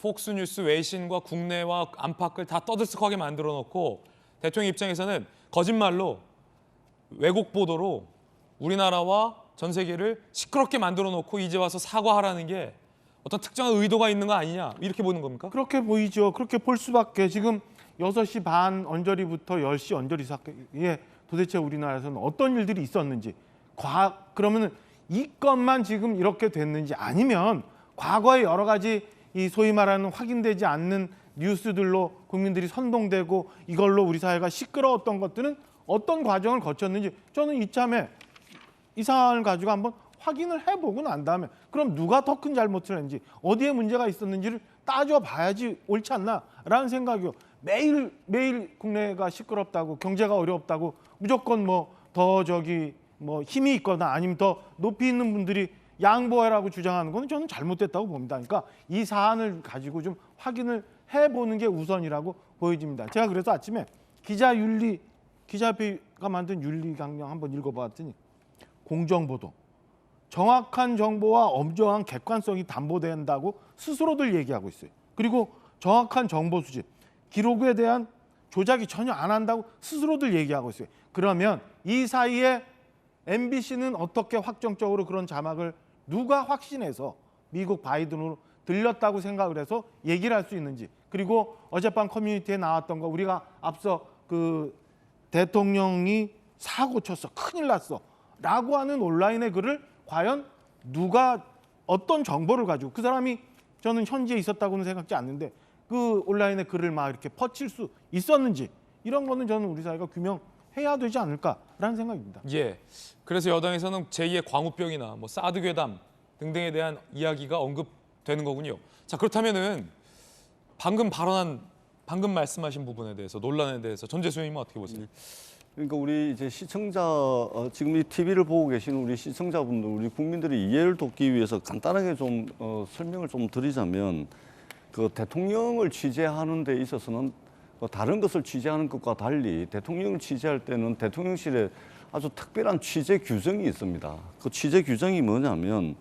폭스뉴스, 외신과 국내와 안팎을 다 떠들썩하게 만들어 놓고 대통령 입장에서는 거짓말로 왜곡 보도로 우리나라와 전 세계를 시끄럽게 만들어 놓고 이제 와서 사과하라는 게 어떤 특정한 의도가 있는 거 아니냐 이렇게 보는 겁니까? 그렇게 보이죠. 그렇게 볼 수밖에. 지금 6시 반 언저리부터 10시 언저리 사이에 도대체 우리나라에서는 어떤 일들이 있었는지 그러면 이 건만 지금 이렇게 됐는지 아니면 과거에 여러 가지 이 소위 말하는 확인되지 않는 뉴스들로 국민들이 선동되고 이걸로 우리 사회가 시끄러웠던 것들은 어떤 과정을 거쳤는지 저는 이참에 이 사안을 가지고 한번 확인을 해보고 난 다음에 그럼 누가 더 큰 잘못을 했는지 어디에 문제가 있었는지를 따져봐야지 옳지 않나라는 생각이요. 매일 국내가 시끄럽다고 경제가 어렵다고 무조건 더 힘이 있거나 아니면 더 높이 있는 분들이 양보해라고 주장하는 건 저는 잘못됐다고 봅니다. 그러니까 이 사안을 가지고 좀 확인을 해보는 게 우선이라고 보여집니다. 제가 그래서 아침에 기자협회가 만든 윤리 강령 한번 읽어봤더니 공정보도, 정확한 정보와 엄정한 객관성이 담보된다고 스스로들 얘기하고 있어요. 그리고 정확한 정보 수집, 기록에 대한 조작이 전혀 안 한다고 스스로들 얘기하고 있어요. 그러면 이 사이에 MBC는 어떻게 확정적으로 그런 자막을 누가 확신해서 미국 바이든으로 들렸다고 생각을 해서 얘기를 할 수 있는지, 그리고 어젯밤 커뮤니티에 나왔던 거 우리가 앞서 그 대통령이 사고 쳤어, 큰일 났어 라고 하는 온라인의 글을 과연 누가 어떤 정보를 가지고, 그 사람이 저는 현지에 있었다고는 생각지 않는데 그 온라인의 글을 막 이렇게 퍼칠 수 있었는지, 이런 거는 저는 우리 사회가 규명해야 되지 않을까라는 생각입니다. 예. 그래서 여당에서는 제2의 광우병이나 뭐 사드 괴담 등등에 대한 이야기가 언급되는 거군요. 자, 그렇다면은 방금 말씀하신 부분에 대해서, 논란에 대해서 전재수 의원님은 어떻게 보세요? 그러니까 우리 이제 시청자, 지금 이 TV를 보고 계시는 우리 시청자분들, 우리 국민들이 이해를 돕기 위해서 간단하게 좀 설명을 좀 드리자면, 그 대통령을 취재하는 데 있어서는 다른 것을 취재하는 것과 달리 대통령을 취재할 때는 대통령실에 아주 특별한 취재 규정이 있습니다. 그 취재 규정이 뭐냐면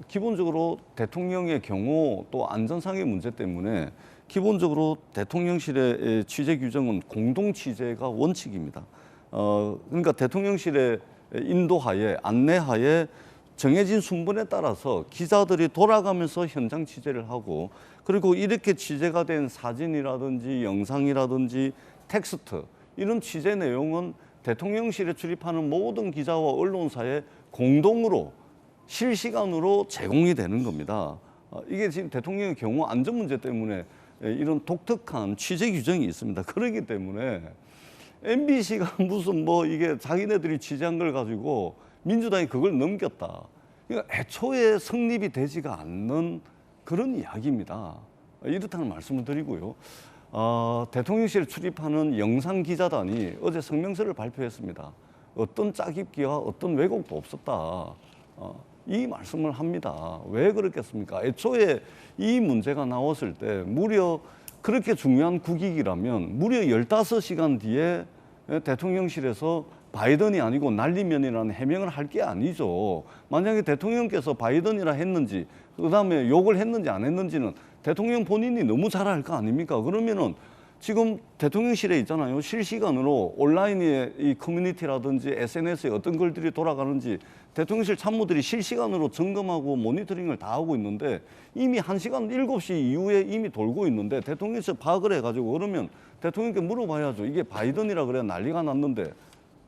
기본적으로 대통령의 경우 또 안전상의 문제 때문에 기본적으로 대통령실의 취재 규정은 공동 취재가 원칙입니다. 그러니까 대통령실의 인도하에, 안내하에 정해진 순번에 따라서 기자들이 돌아가면서 현장 취재를 하고, 그리고 이렇게 취재가 된 사진이라든지 영상이라든지 텍스트, 이런 취재 내용은 대통령실에 출입하는 모든 기자와 언론사에 공동으로 실시간으로 제공이 되는 겁니다. 이게 지금 대통령의 경우 안전 문제 때문에 이런 독특한 취재 규정이 있습니다. 그렇기 때문에 MBC가 무슨 뭐 이게 자기네들이 취재한 걸 가지고 민주당이 그걸 넘겼다. 그러니까 애초에 성립이 되지가 않는 그런 이야기입니다. 이렇다는 말씀을 드리고요. 대통령실에 출입하는 영상기자단이 어제 성명서를 발표했습니다. 어떤 짜깁기와 어떤 왜곡도 없었다. 이 말씀을 합니다. 왜 그렇겠습니까? 애초에 이 문제가 나왔을 때 무려 그렇게 중요한 국익이라면 무려 15시간 뒤에 대통령실에서 바이든이 아니고 날리면이라는 해명을 할 게 아니죠. 만약에 대통령께서 바이든이라 했는지, 그다음에 욕을 했는지 안 했는지는 대통령 본인이 너무 잘 알 거 아닙니까? 그러면은 지금 대통령실에 있잖아요. 실시간으로 온라인의 이 커뮤니티라든지 SNS에 어떤 글들이 돌아가는지 대통령실 참모들이 실시간으로 점검하고 모니터링을 다 하고 있는데, 이미 1시간 7시 이후에 이미 돌고 있는데 대통령실 파악을 해가지고 그러면 대통령께 물어봐야죠. 이게 바이든이라 그래야 난리가 났는데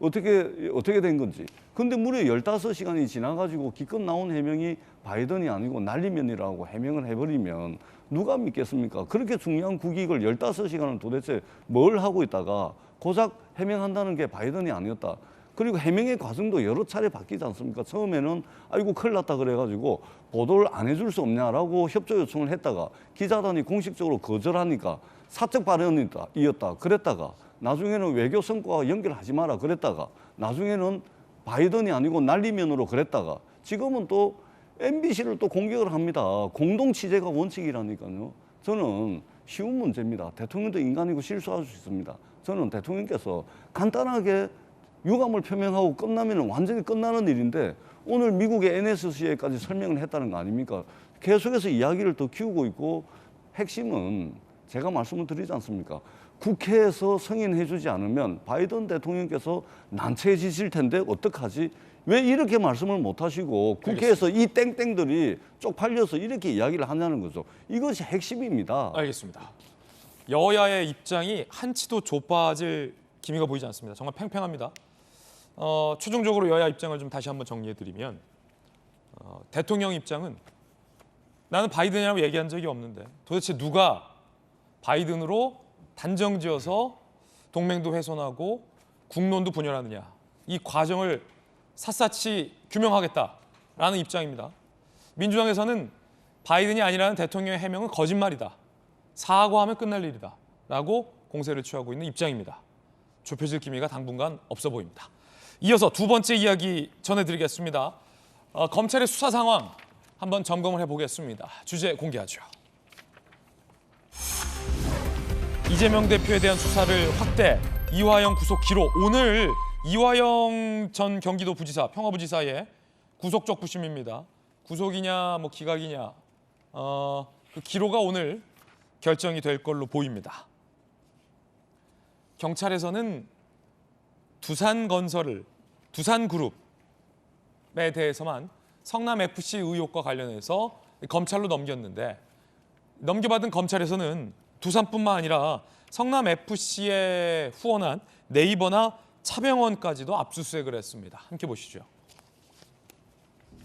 어떻게 된 건지. 근데 무려 15시간이 지나가지고 기껏 나온 해명이 바이든이 아니고 날리면이라고 해명을 해버리면 누가 믿겠습니까? 그렇게 중요한 국익을 15시간을 도대체 뭘 하고 있다가 고작 해명한다는 게 바이든이 아니었다. 그리고 해명의 과정도 여러 차례 바뀌지 않습니까? 처음에는 아이고 큰일 났다 그래가지고 보도를 안 해줄 수 없냐라고 협조 요청을 했다가 기자단이 공식적으로 거절하니까 사적 발언이었다 그랬다가, 나중에는 외교 성과와 연결하지 마라 그랬다가, 나중에는 바이든이 아니고 날리면으로 그랬다가, 지금은 또 MBC를 또 공격을 합니다. 공동 취재가 원칙이라니까요. 저는 쉬운 문제입니다. 대통령도 인간이고 실수할 수 있습니다. 저는 대통령께서 간단하게 유감을 표명하고 끝나면 완전히 끝나는 일인데 오늘 미국의 NSC에까지 설명을 했다는 거 아닙니까? 계속해서 이야기를 더 키우고 있고, 핵심은 제가 말씀을 드리지 않습니까? 국회에서 승인해 주지 않으면 바이든 대통령께서 난처해지실 텐데 어떡하지? 왜 이렇게 말씀을 못 하시고 국회에서 이 땡땡들이 쪽팔려서 이렇게 이야기를 하냐는 거죠. 이것이 핵심입니다. 알겠습니다. 여야의 입장이 한치도 좁아질 기미가 보이지 않습니다. 정말 팽팽합니다. 최종적으로 여야 입장을 좀 다시 한번 정리해드리면, 대통령 입장은 나는 바이든이라고 얘기한 적이 없는데 도대체 누가 바이든으로 단정지어서 동맹도 훼손하고 국론도 분열하느냐, 이 과정을 샅샅이 규명하겠다라는 입장입니다. 민주당에서는 바이든이 아니라는 대통령의 해명은 거짓말이다, 사과하면 끝날 일이다 라고 공세를 취하고 있는 입장입니다. 좁혀질 기미가 당분간 없어 보입니다. 이어서 두 번째 이야기 전해드리겠습니다. 검찰의 수사 상황 한번 점검을 해보겠습니다. 주제 공개하죠. 이재명 대표에 대한 수사를 확대, 이화영 구속 기록. 오늘 이화영 전 경기도 부지사, 평화부지사의 구속적 부심입니다. 구속이냐 뭐 기각이냐 그 기로가 오늘 결정이 될 걸로 보입니다. 경찰에서는 두산건설을 두산그룹에 대해서만 성남FC 의혹과 관련해서 검찰로 넘겼는데 넘겨받은 검찰에서는 두산뿐만 아니라 성남FC에 후원한 네이버나 차병원까지도 압수수색을 했습니다. 함께 보시죠.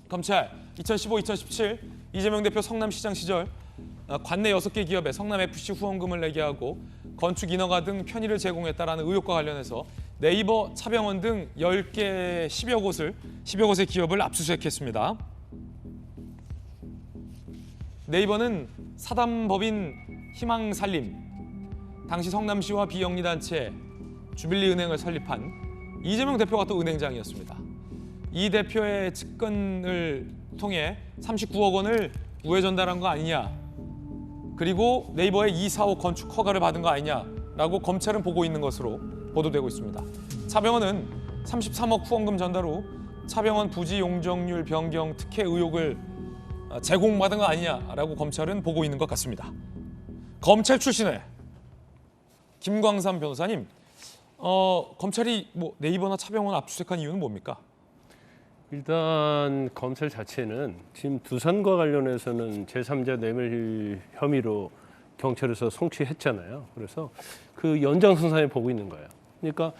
검찰 2015-2017 이재명 대표 성남시장 시절 관내 6개 기업에 성남FC 후원금을 내게 하고 건축 인허가 등 편의를 제공했다라는 의혹과 관련해서 네이버, 차병원 등 10개 10여 곳의 기업을 압수수색했습니다. 네이버는 사단법인 희망살림, 당시 성남시와 비영리단체 주빌리은행을 설립한 이재명 대표가 또 은행장이었습니다. 이 대표의 측근을 통해 39억 원을 우회 전달한 거 아니냐, 그리고 네이버의 2, 4호 건축 허가를 받은 거 아니냐라고 검찰은 보고 있는 것으로 보도되고 있습니다. 차병원은 33억 후원금 전달 후 차병원 부지 용적률 변경 특혜 의혹을 제공받은 거 아니냐라고 검찰은 보고 있는 것 같습니다. 검찰 출신의 김광삼 변호사님, 검찰이 뭐 네이버나 차병원 압수수색한 이유는 뭡니까? 일단 검찰 자체는 지금 두산과 관련해서는 제3자 뇌물 혐의로 경찰에서 송치했잖아요. 그래서 그 연장선상에 보고 있는 거예요. 그러니까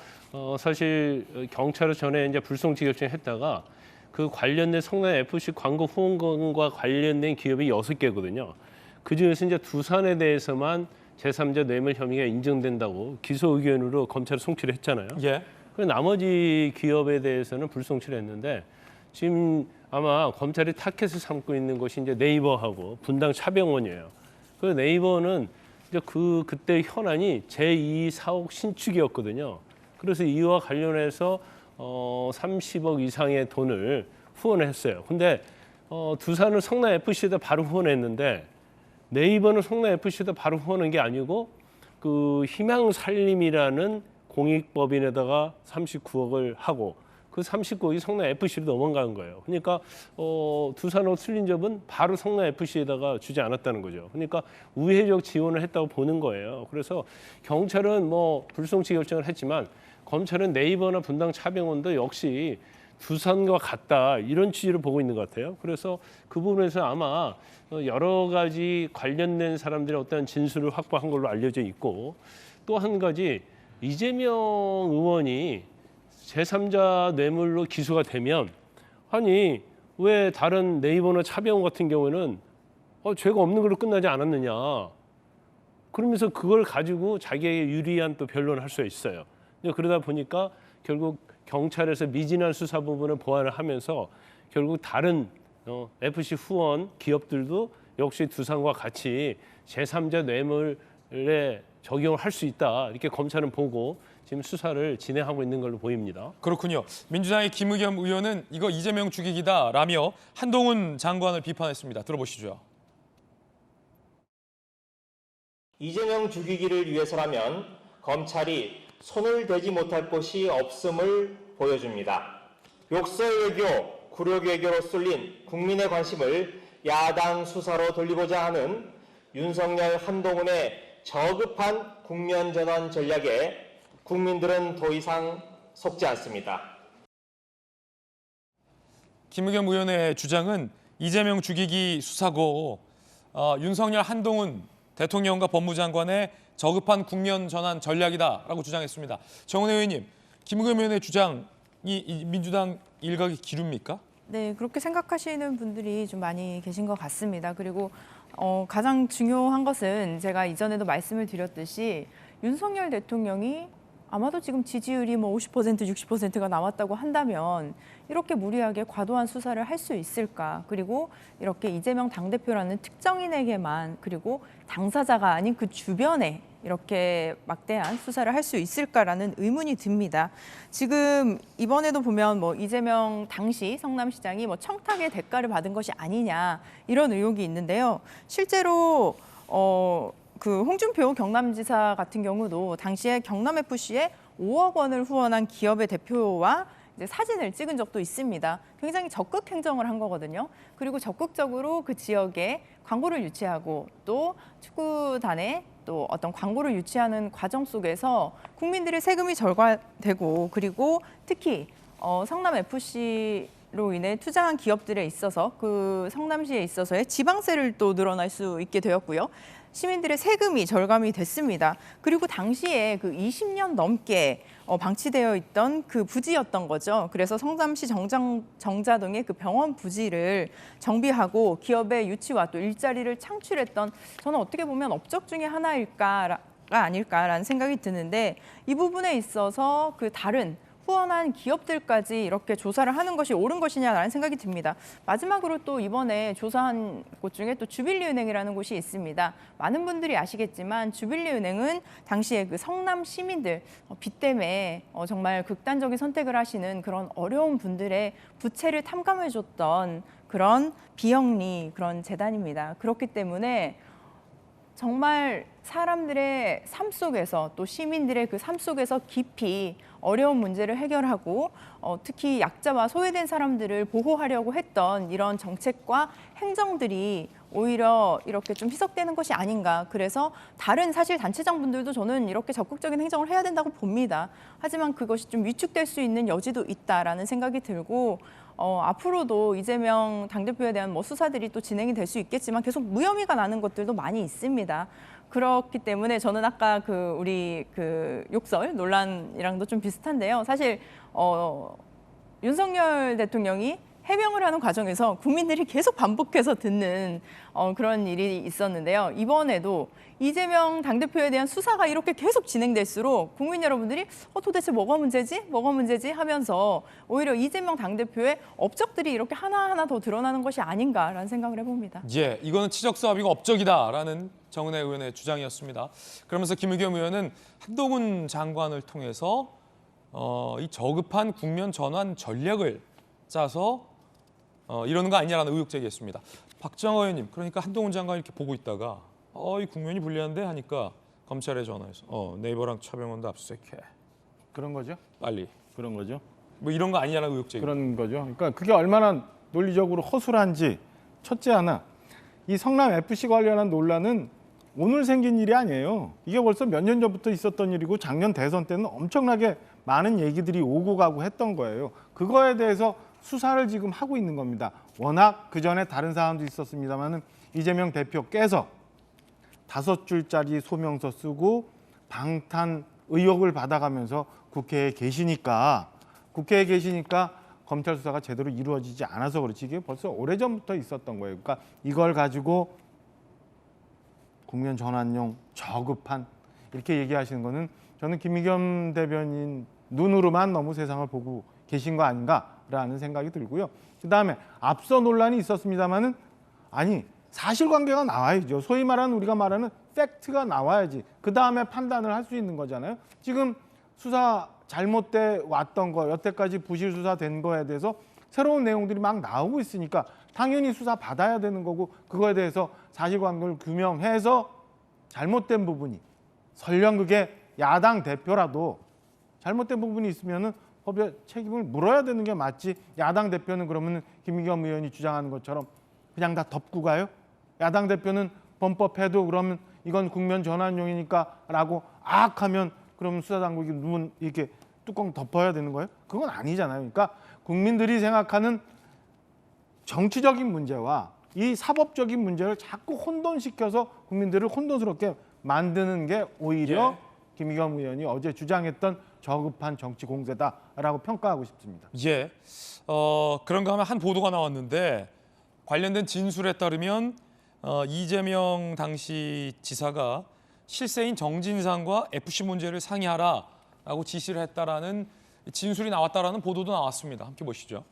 사실 경찰은 전에 이제 불송치 결정했다가 그 관련된 성남FC 광고 후원금과 관련된 기업이 6개거든요. 그중에서 이제 두산에 대해서만 제3자 뇌물 혐의가 인정된다고 기소 의견으로 검찰이 송치를 했잖아요. 예. 그 나머지 기업에 대해서는 불송치를 했는데 지금 아마 검찰이 타켓을 삼고 있는 것이 이제 네이버하고 분당 차병원이에요. 그 네이버는 이제 그때 현안이 제2 사옥 신축이었거든요. 그래서 이와 관련해서 30억 이상의 돈을 후원을 했어요. 근데 두산은 성남FC에다 바로 후원했는데 네이버는 성남FC에다 바로 후원한 게 아니고 그 희망살림이라는 공익법인에다가 39억을 하고 그 39억이 성남FC로 넘어간 거예요. 그러니까 두산하고 틀린 점은 바로 성남FC에다가 주지 않았다는 거죠. 그러니까 우회적 지원을 했다고 보는 거예요. 그래서 경찰은 뭐 불송치 결정을 했지만 검찰은 네이버나 분당 차병원도 역시 두산과 같다 이런 취지를 보고 있는 것 같아요. 그래서 그 부분에서 아마 여러 가지 관련된 사람들의 어떤 진술을 확보한 걸로 알려져 있고 또 한 가지 이재명 의원이 제3자 뇌물로 기소가 되면 아니 왜 다른 네이버나 차병원 같은 경우는 죄가 없는 걸로 끝나지 않았느냐 그러면서 그걸 가지고 자기에게 유리한 또 변론을 할 수 있어요. 그러다 보니까 결국 경찰에서 미진한 수사 부분을 보완을 하면서 결국 다른 FC 후원 기업들도 역시 두산과 같이 제3자 뇌물에 적용을 할 수 있다 이렇게 검찰은 보고 지금 수사를 진행하고 있는 걸로 보입니다. 그렇군요. 민주당의 김의겸 의원은 이거 이재명 죽이기다라며 한동훈 장관을 비판했습니다. 들어보시죠. 이재명 죽이기를 위해서라면 검찰이 손을 대지 못할 곳이 없음을 보여줍니다. 욕설 외교, 굴욕 외교로 쏠린 국민의 관심을 야당 수사로 돌리고자 하는 윤석열 한동훈의 저급한 국면 전환 전략에 국민들은 더 이상 속지 않습니다. 김의겸 의원의 주장은 이재명 죽이기 수사고 윤석열 한동훈 대통령과 법무장관의 저급한 국면 전환 전략이다라고 주장했습니다. 정은혜 의원님, 김의겸 의원의 주장이 민주당 일각의 기류입니까? 네, 그렇게 생각하시는 분들이 좀 많이 계신 것 같습니다. 그리고 가장 중요한 것은 제가 이전에도 말씀을 드렸듯이 윤석열 대통령이 아마도 지금 지지율이 뭐 50%, 60%가 나왔다고 한다면 이렇게 무리하게 과도한 수사를 할 수 있을까? 그리고 이렇게 이재명 당대표라는 특정인에게만 그리고 당사자가 아닌 그 주변에 이렇게 막대한 수사를 할 수 있을까라는 의문이 듭니다. 지금 이번에도 보면 뭐 이재명 당시 성남시장이 뭐 청탁의 대가를 받은 것이 아니냐 이런 의혹이 있는데요. 실제로 그 홍준표 경남지사 같은 경우도 당시에 경남FC에 5억 원을 후원한 기업의 대표와 이제 사진을 찍은 적도 있습니다. 굉장히 적극 행정을 한 거거든요. 그리고 적극적으로 그 지역에 광고를 유치하고 또 축구단에 또 어떤 광고를 유치하는 과정 속에서 국민들의 세금이 절감되고 그리고 특히 성남 FC로 인해 투자한 기업들에 있어서 그 성남시에 있어서의 지방세를 또 늘어날 수 있게 되었고요. 시민들의 세금이 절감이 됐습니다. 그리고 당시에 그 20년 넘게 방치되어 있던 그 부지였던 거죠. 그래서 성남시 정자동의 그 병원 부지를 정비하고 기업의 유치와 또 일자리를 창출했던 저는 어떻게 보면 업적 중에 하나일까가 아닐까라는 생각이 드는데 이 부분에 있어서 그 다른 후원한 기업들까지 이렇게 조사를 하는 것이 옳은 것이냐라는 생각이 듭니다. 마지막으로 또 이번에 조사한 곳 중에 또 주빌리은행이라는 곳이 있습니다. 많은 분들이 아시겠지만 주빌리은행은 당시에 그 성남 시민들 빚 때문에 정말 극단적인 선택을 하시는 그런 어려운 분들의 부채를 탐감해줬던 그런 비영리 그런 재단입니다. 그렇기 때문에 정말 사람들의 삶 속에서 또 시민들의 그 삶 속에서 깊이 어려운 문제를 해결하고 특히 약자와 소외된 사람들을 보호하려고 했던 이런 정책과 행정들이 오히려 이렇게 좀 희석되는 것이 아닌가. 그래서 다른 사실 단체장분들도 저는 이렇게 적극적인 행정을 해야 된다고 봅니다. 하지만 그것이 좀 위축될 수 있는 여지도 있다라는 생각이 들고 앞으로도 이재명 당대표에 대한 수사들이 또 진행이 될 수 있겠지만 계속 무혐의가 나는 것들도 많이 있습니다. 그렇기 때문에 저는 아까 우리 욕설 논란이랑도 좀 비슷한데요. 사실 윤석열 대통령이 해명을 하는 과정에서 국민들이 계속 반복해서 듣는 그런 일이 있었는데요. 이번에도 이재명 당대표에 대한 수사가 이렇게 계속 진행될수록 국민 여러분들이 도대체 뭐가 문제지? 뭐가 문제지? 하면서 오히려 이재명 당대표의 업적들이 이렇게 하나하나 더 드러나는 것이 아닌가라는 생각을 해봅니다. 예, 이거는 치적 사업이고 업적이다라는 정은혜 의원의 주장이었습니다. 그러면서 김의겸 의원은 한동훈 장관을 통해서 이 저급한 국면 전환 전략을 짜서 이러는 거 아니냐라는 의혹 제기했습니다. 박정호 의원님, 그러니까 한동훈 장관이 이렇게 보고 있다가 이 국면이 불리한데 하니까 검찰에 전화해서 네이버랑 차병원도 압수수색해. 그런 거죠? 빨리. 그런 거죠. 뭐 이런 거 아니냐는 의혹 제기. 그런 거죠. 그러니까 그게 얼마나 논리적으로 허술한지 첫째 하나, 이 성남 FC 관련한 논란은 오늘 생긴 일이 아니에요. 이게 벌써 몇 년 전부터 있었던 일이고 작년 대선 때는 엄청나게 많은 얘기들이 오고 가고 했던 거예요. 그거에 대해서 수사를 지금 하고 있는 겁니다. 워낙 그전에 다른 사안도 있었습니다마는 이재명 대표께서 5줄짜리 소명서 쓰고 방탄 의혹을 받아가면서 국회에 계시니까 검찰 수사가 제대로 이루어지지 않아서 그렇지 이게 벌써 오래전부터 있었던 거예요. 그러니까 이걸 가지고 국면 전환용 저급한 이렇게 얘기하시는 거는 저는 김의겸 대변인 눈으로만 너무 세상을 보고 계신 거 아닌가라는 생각이 들고요. 그다음에 앞서 논란이 있었습니다마는 아니 사실관계가 나와야죠. 소위 말하는 우리가 말하는 팩트가 나와야지. 그다음에 판단을 할 수 있는 거잖아요. 지금 수사 잘못돼 왔던 거, 여태까지 부실 수사된 거에 대해서 새로운 내용들이 막 나오고 있으니까 당연히 수사 받아야 되는 거고 그거에 대해서 사실관계를 규명해서 잘못된 부분이 설령 그게 야당 대표라도 잘못된 부분이 있으면은 법의 책임을 물어야 되는 게 맞지. 야당 대표는 그러면 김의겸 의원이 주장하는 것처럼 그냥 다 덮고 가요? 야당 대표는 범법해도 그러면 이건 국면 전환용이니까라고 하면 그러면 수사당국이 눈 이렇게 뚜껑 덮어야 되는 거예요? 그건 아니잖아요. 그러니까 국민들이 생각하는 정치적인 문제와 이 사법적인 문제를 자꾸 혼돈시켜서 국민들을 혼돈스럽게 만드는 게 오히려 김의겸 의원이 어제 주장했던 저급한 정치 공세다라고 평가하고 싶습니다. 예, 그런가 하면 한 보도가 나왔는데 관련된 진술에 따르면 이재명 당시 지사가 실세인 정진상과 FC 문제를 상의하라라고 지시를 했다라는 진술이 나왔다라는 보도도 나왔습니다. 함께 보시죠.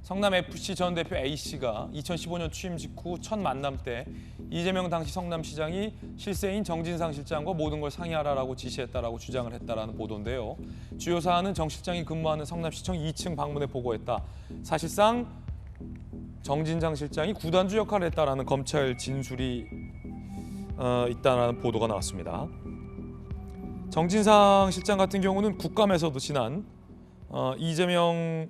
성남 FC 전 대표 A씨가 2015년 취임 직후 첫 만남 때 이재명 당시 성남시장이 실세인 정진상 실장과 모든 걸 상의하라라고 지시했다라고 주장을 했다라는 보도인데요. 주요 사안은 정 실장이 근무하는 성남시청 2층 방문에 보고했다. 사실상 정진상 실장이 구단주 역할을 했다라는 검찰 진술이 있다라는 보도가 나왔습니다. 정진상 실장 같은 경우는 국감에서도 지난 이재명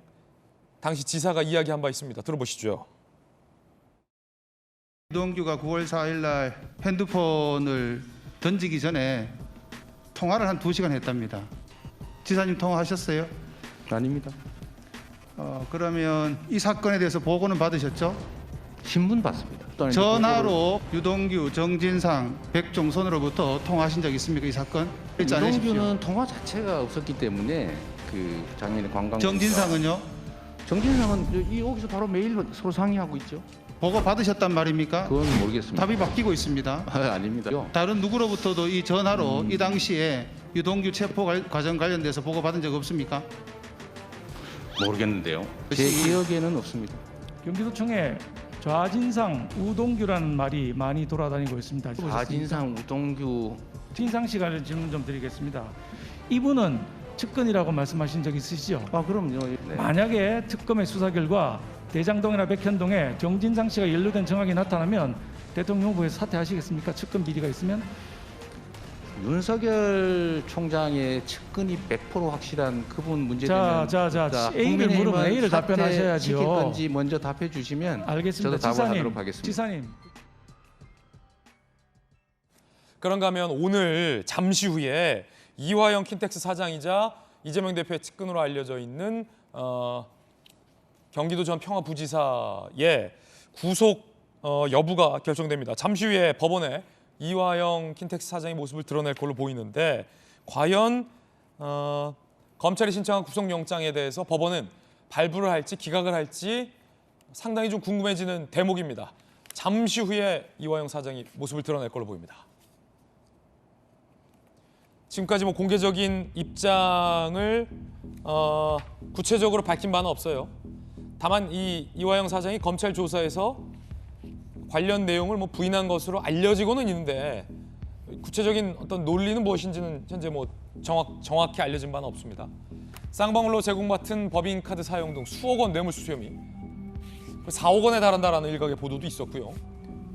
당시 지사가 이야기한 바 있습니다. 들어보시죠. 유동규가 9월 4일 날 핸드폰을 던지기 전에 통화를 한 2시간 했답니다. 지사님 통화하셨어요? 아닙니다. 그러면 이 사건에 대해서 보고는 받으셨죠? 신문 봤습니다. 전화로 유동규, 정진상, 백종선으로부터 통화하신 적 있습니까? 이 사건? 읽지 않으십시오. 유동규는 통화 자체가 없었기 때문에 그 작년에 관광. 정진상은요? 정진상은 여기서 바로 매일 서로 상의하고 있죠. 보고 받으셨단 말입니까? 그건 모르겠습니다. 답이 바뀌고 있습니다. 아닙니다. 다른 누구로부터도 이 전화로 이 당시에 유동규 체포 과정 관련돼서 보고 받은 적 없습니까? 모르겠는데요. 제 기억에는 없습니다. 경기도청에 좌진상 우동규라는 말이 많이 돌아다니고 있습니다. 좌진상 우동규. 진상 씨가 질문 좀 드리겠습니다. 이분은 측근이라고 말씀하신 적 있으시죠? 그럼요. 네. 만약에 특검의 수사 결과 대장동이나 백현동에 정진상 씨가 연루된 정황이 나타나면 대통령 후보에서 사퇴하시겠습니까? 측근 비리가 있으면? 윤석열 총장의 측근이 100% 확실한 그분 문제되면 A를 물으면 A를 답변하셔야죠. 시킬 건지 먼저 답해 주시면 알겠습니다. 저도 답을 하도록 하겠습니다. 지사님. 그런가 하면 오늘 잠시 후에 이화영 킨텍스 사장이자 이재명 대표의 측근으로 알려져 있는 경기도 전 평화부지사의 구속 여부가 결정됩니다. 잠시 후에 법원에 이화영 킨텍스 사장의 모습을 드러낼 걸로 보이는데 과연 검찰이 신청한 구속영장에 대해서 법원은 발부를 할지 기각을 할지 상당히 좀 궁금해지는 대목입니다. 잠시 후에 이화영 사장이 모습을 드러낼 걸로 보입니다. 지금까지 뭐 공개적인 입장을 구체적으로 밝힌 바는 없어요. 다만 이화영 사장이 검찰 조사에서 관련 내용을 뭐 부인한 것으로 알려지고는 있는데 구체적인 어떤 논리는 무엇인지는 현재 뭐 정확히 알려진 바는 없습니다. 쌍방울로 제공받은 법인카드 사용 등 수억 원 뇌물수수 혐의, 4억 원에 달한다라는 일각의 보도도 있었고요.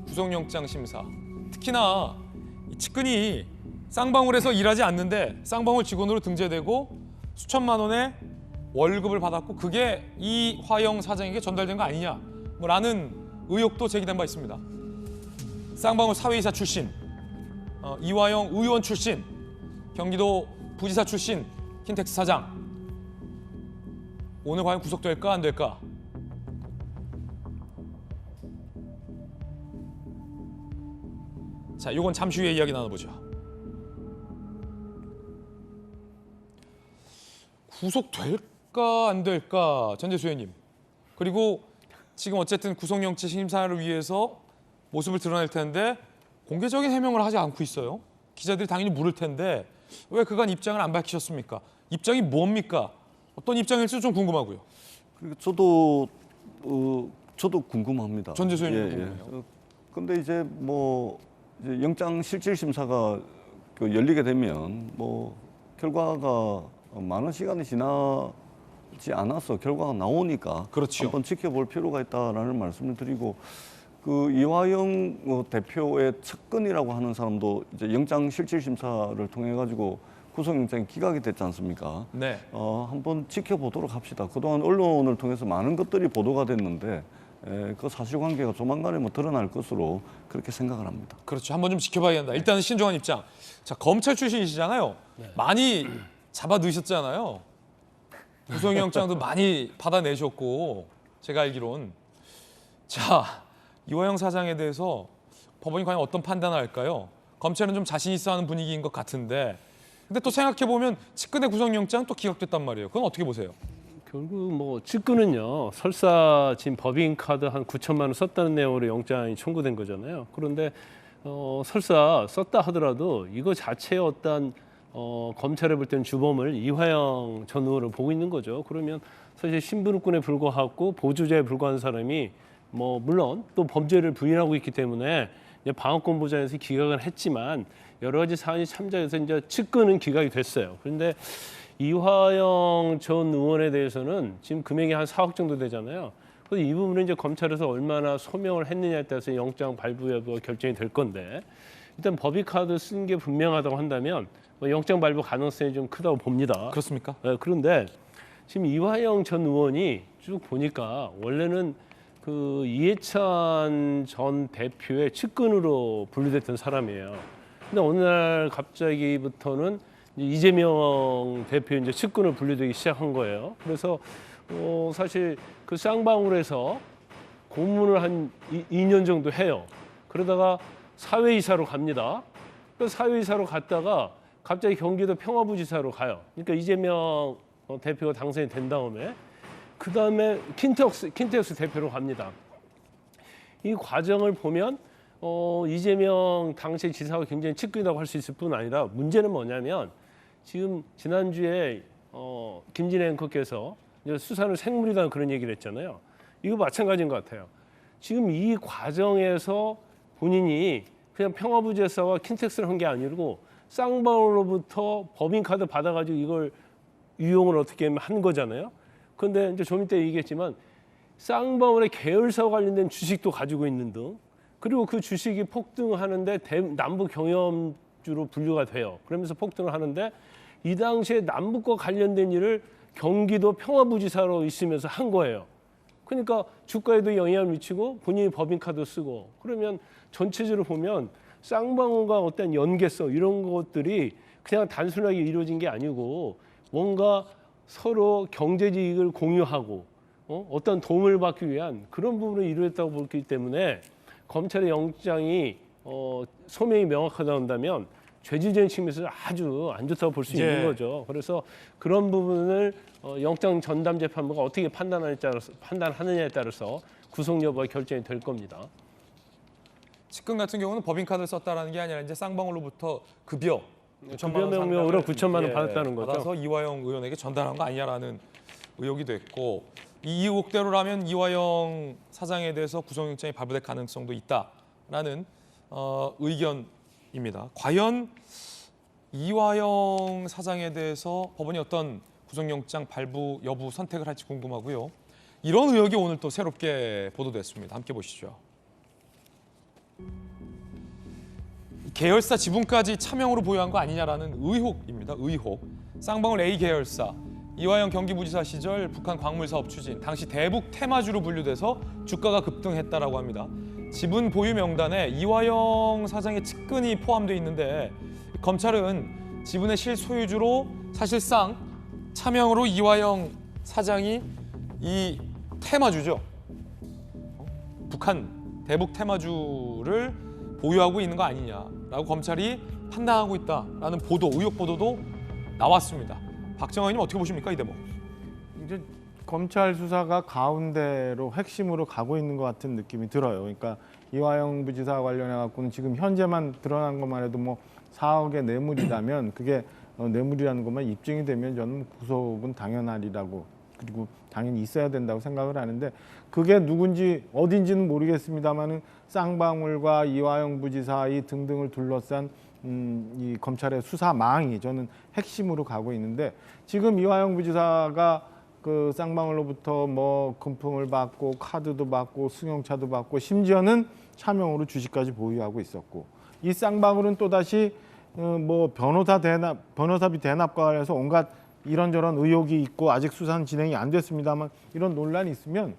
구속영장 심사, 특히나 이 측근이 쌍방울에서 일하지 않는데 쌍방울 직원으로 등재되고 수천만 원의 월급을 받았고 그게 이화영 사장에게 전달된 거 아니냐 라는 의혹도 제기된 바 있습니다. 쌍방울 사회이사 출신, 이화영 의원 출신, 경기도 부지사 출신 킨텍스 사장. 오늘 과연 구속될까 안 될까? 자, 이건 잠시 후에 이야기 나눠보죠. 구속될까 안 될까, 전재수 의원님. 그리고 지금 어쨌든 구속영장 심사를 위해서 모습을 드러낼 텐데 공개적인 해명을 하지 않고 있어요. 기자들이 당연히 물을 텐데 왜 그간 입장을 안 밝히셨습니까? 입장이 뭡니까? 어떤 입장일지 좀 궁금하고요. 그리고 저도 궁금합니다. 전재수 의원님 궁금해요. 근데 이제 뭐 이제 영장 실질 심사가 열리게 되면 뭐 결과가 많은 시간이 지나지 않아서 결과가 나오니까 그렇죠. 한번 지켜볼 필요가 있다라는 말씀을 드리고 그 이화영 대표의 측근이라고 하는 사람도 이제 영장 실질 심사를 통해 가지고 구속영장이 기각이 됐지 않습니까? 네. 한번 지켜보도록 합시다. 그동안 언론을 통해서 많은 것들이 보도가 됐는데 그 사실관계가 조만간에 뭐 드러날 것으로 그렇게 생각을 합니다. 그렇죠. 한번 좀 지켜봐야 한다. 일단은 신중한 입장. 자, 검찰 출신이시잖아요. 네. 많이 잡아 넣으셨잖아요. 구속영장도 많이 받아내셨고 제가 알기론. 자, 이화영 사장에 대해서 법원이 과연 어떤 판단을 할까요? 검찰은 좀 자신 있어 하는 분위기인 것 같은데 근데 또 생각해보면 측근의 구속영장 또 기각됐단 말이에요. 그건 어떻게 보세요? 결국 뭐 측근은요. 설사 지금 법인카드 한 9천만 원 썼다는 내용으로 영장이 청구된 거잖아요. 그런데 설사 썼다 하더라도 이거 자체의 어떤 검찰에 볼 때는 주범을 이화영 전 의원을 보고 있는 거죠. 그러면 사실 신분권에 불과하고 보조자에 불과한 사람이 뭐 물론 또 범죄를 부인하고 있기 때문에 방어권 보장에서 기각을 했지만 여러 가지 사안이 참작해서 이제 측근은 기각이 됐어요. 그런데 이화영 전 의원에 대해서는 지금 금액이 한 4억 정도 되잖아요. 그래서 이 부분은 이제 검찰에서 얼마나 소명을 했느냐에 따라서 영장 발부 여부가 결정이 될 건데 일단 법인카드 쓴 게 분명하다고 한다면 뭐 영장 발부 가능성이 좀 크다고 봅니다. 그렇습니까? 그런데 지금 이화영 전 의원이 쭉 보니까 원래는 그 이해찬 전 대표의 측근으로 분류됐던 사람이에요. 근데 어느 날 갑자기부터는 이재명 대표 이제 측근으로 분류되기 시작한 거예요. 그래서 사실 그 쌍방울에서 고문을 한 2년 정도 해요. 그러다가 사회이사로 갑니다. 그 사회이사로 갔다가 갑자기 경기도 평화부지사로 가요. 그러니까 이재명 대표가 당선이 된 다음에 그 다음에 킨텍스 대표로 갑니다. 이 과정을 보면 이재명 당시 지사가 굉장히 측근이라고 할 수 있을 뿐 아니라 문제는 뭐냐면 지금 지난주에 김진애 앵커께서 수사는 생물이라는 그런 얘기를 했잖아요. 이거 마찬가지인 것 같아요. 지금 이 과정에서 본인이 그냥 평화부지사와 킨텍스를 한 게 아니고 쌍방울로부터 법인카드 받아가지고 이걸 유용을 어떻게 한 거잖아요. 그런데 이제 좀 이따 얘기했지만 쌍방울의 계열사와 관련된 주식도 가지고 있는 등 그리고 그 주식이 폭등하는데 남북 경영주로 분류가 돼요. 그러면서 폭등을 하는데 이 당시에 남북과 관련된 일을 경기도 평화부지사로 있으면서 한 거예요. 그러니까 주가에도 영향을 미치고 본인이 법인카드 쓰고 그러면 전체적으로 보면 쌍방울과 어떤 연계성 이런 것들이 그냥 단순하게 이루어진 게 아니고 뭔가 서로 경제이익을 공유하고 어떤 도움을 받기 위한 그런 부분을 이루어졌다고 보기 때문에 검찰의 영장이 소명이 명확하다 한다면 죄질적인 측면에서 아주 안 좋다고 볼 수 있는 거죠. 그래서 그런 부분을 영장 전담 재판부가 어떻게 판단하느냐에 따라서 구속 여부가 결정이 될 겁니다. 측근 같은 경우는 법인카드를 썼다라는 게 아니라 이제 쌍방울로부터 급여 명목으로 9천만 원 받았다는 거죠. 받아서 이화영 의원에게 전달한 거 아니냐라는 의혹이 됐고 이 의혹대로라면 이화영 사장에 대해서 구속영장이 발부될 가능성도 있다라는 의견입니다. 과연 이화영 사장에 대해서 법원이 어떤 구속영장 발부 여부 선택을 할지 궁금하고요. 이런 의혹이 오늘 또 새롭게 보도됐습니다. 함께 보시죠. 계열사 지분까지 차명으로 보유한 거 아니냐라는 의혹입니다. 의혹. 쌍방울 A 계열사 이화영 경기부지사 시절 북한 광물 사업 추진 당시 대북 테마주로 분류돼서 주가가 급등했다라고 합니다. 지분 보유 명단에 이화영 사장의 측근이 포함되어 있는데 검찰은 지분의 실소유주로 사실상 차명으로 이화영 사장이 이 테마주죠. 북한 대북 테마주를 보유하고 있는 거 아니냐라고 검찰이 판단하고 있다라는 보도, 의혹 보도도 나왔습니다. 박정환 의원님 어떻게 보십니까 이 대목? 이제 검찰 수사가 가운데로 핵심으로 가고 있는 것 같은 느낌이 들어요. 그러니까 이화영 부지사 관련해 갖고는 지금 현재만 드러난 것만 해도 뭐 4억의 뇌물이라면 그게 뇌물이라는 것만 입증이 되면 저는 구속은 당연하리라고 그리고 당연히 있어야 된다고 생각을 하는데 그게 누군지 어딘지는 모르겠습니다만은 쌍방울과 이화영 부지사 이 등등을 둘러싼 이 검찰의 수사망이 저는 핵심으로 가고 있는데 지금 이화영 부지사가 그 쌍방울로부터 뭐 금품을 받고 카드도 받고 승용차도 받고 심지어는 차명으로 주식까지 보유하고 있었고 이 쌍방울은 또다시 뭐 변호사비 대납과 관련해서 온갖 이런저런 의혹이 있고 아직 수사는 진행이 안 됐습니다만 이런 논란이 있으면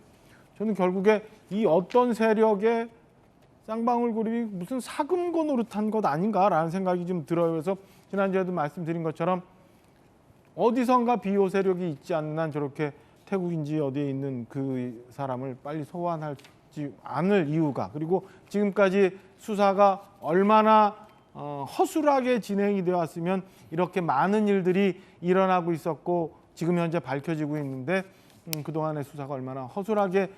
저는 결국에 이 어떤 세력의 쌍방울 그룹이 무슨 사금고 노릇한 것 아닌가라는 생각이 좀 들어요. 그래서 지난주에도 말씀드린 것처럼 어디선가 비호 세력이 있지 않는 한 저렇게 태국인지 어디에 있는 그 사람을 빨리 소환하지 않을 이유가 그리고 지금까지 수사가 얼마나 허술하게 진행이 되었으면 이렇게 많은 일들이 일어나고 있었고 지금 현재 밝혀지고 있는데 그동안의 수사가 얼마나 허술하게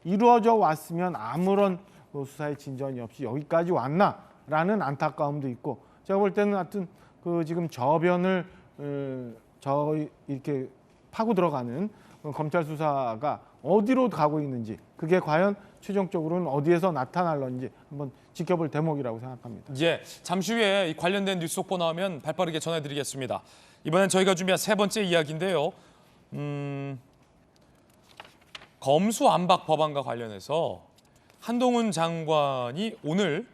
이루어져 왔으면 아무런 수사의 진전이 없이 여기까지 왔나라는 안타까움도 있고 제가 볼 때는 하여튼 그 지금 저변을 이렇게 파고 들어가는 검찰 수사가 어디로 가고 있는지 그게 과연 최종적으로는 어디에서 나타날런지 한번 지켜볼 대목이라고 생각합니다. 예, 잠시 후에 이 관련된 뉴스 속보 나오면 발빠르게 전해드리겠습니다. 이번엔 저희가 준비한 세 번째 이야기인데요. 검수안박 법안과 관련해서 한동훈 장관이 오늘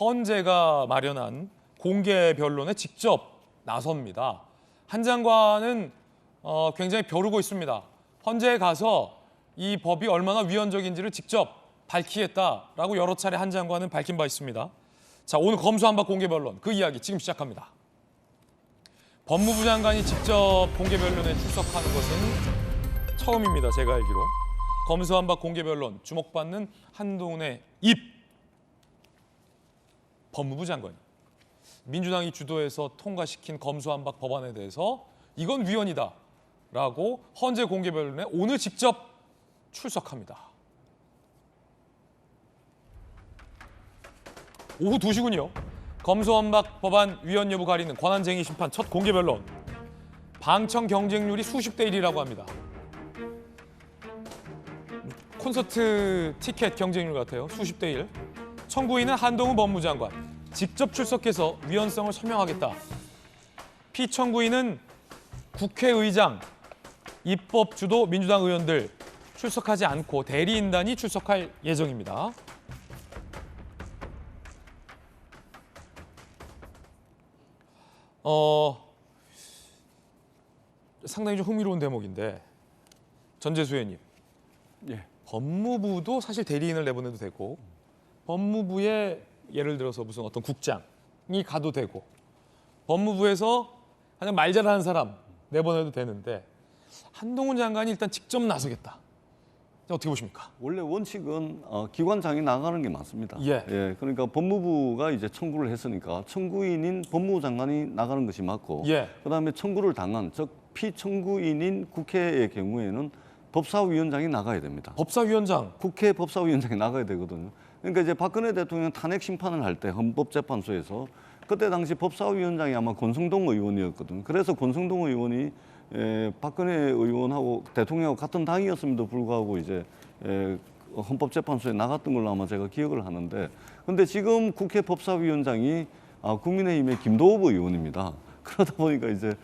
헌재가 마련한 공개 변론에 직접 나섭니다. 한 장관은 굉장히 벼르고 있습니다. 헌재에 가서 이 법이 얼마나 위헌적인지를 직접 밝히겠다라고 여러 차례 한 장관은 밝힌 바 있습니다. 자, 오늘 검수완박 공개 변론 그 이야기 지금 시작합니다. 법무부 장관이 직접 공개 변론에 출석하는 것은 처음입니다. 제가 알기로. 검수완박 공개 변론 주목받는 한동훈의 입. 법무부 장관이 민주당이 주도해서 통과시킨 검수완박 법안에 대해서 이건 위헌이다라고 헌재 공개 변론에 오늘 직접 출석합니다. 오후 2시군요. 검수완박 법안 위헌 여부 가리는 권한쟁의 심판 첫 공개 변론. 방청 경쟁률이 수십 대 1이라고 합니다. 콘서트 티켓 경쟁률 같아요. 수십 대 1. 청구인은 한동훈 법무장관. 직접 출석해서 위헌성을 설명하겠다. 피청구인은 국회의장, 입법 주도 민주당 의원들 출석하지 않고 대리인단이 출석할 예정입니다. 상당히 좀 흥미로운 대목인데 전재수 의원님, 법무부도 사실 대리인을 내보내도 되고 법무부에 예를 들어서 무슨 어떤 국장이 가도 되고 법무부에서 그냥 말 잘하는 사람 내보내도 되는데 한동훈 장관이 일단 직접 나서겠다. 어떻게 보십니까? 원래 원칙은 기관장이 나가는 게 맞습니다. 예. 그러니까 법무부가 이제 청구를 했으니까 청구인인 법무부 장관이 나가는 것이 맞고, 그다음에 청구를 당한 즉 피청구인인 국회의 경우에는 법사위원장이 나가야 됩니다. 법사위원장? 국회 법사위원장이 나가야 되거든요. 그러니까 이제 박근혜 대통령 탄핵 심판을 할 때 헌법재판소에서 그때 당시 법사위원장이 아마 권성동 의원이었거든요. 그래서 권성동 의원이 박근혜 의원하고 대통령하고 같은 당이었음에도 불구하고 이제 헌법재판소에 나갔던 걸로 아마 제가 기억을 하는데, 근데 지금 국회 법사위원장이 국민의힘의 김도읍 의원입니다. 그러다 보니까 이제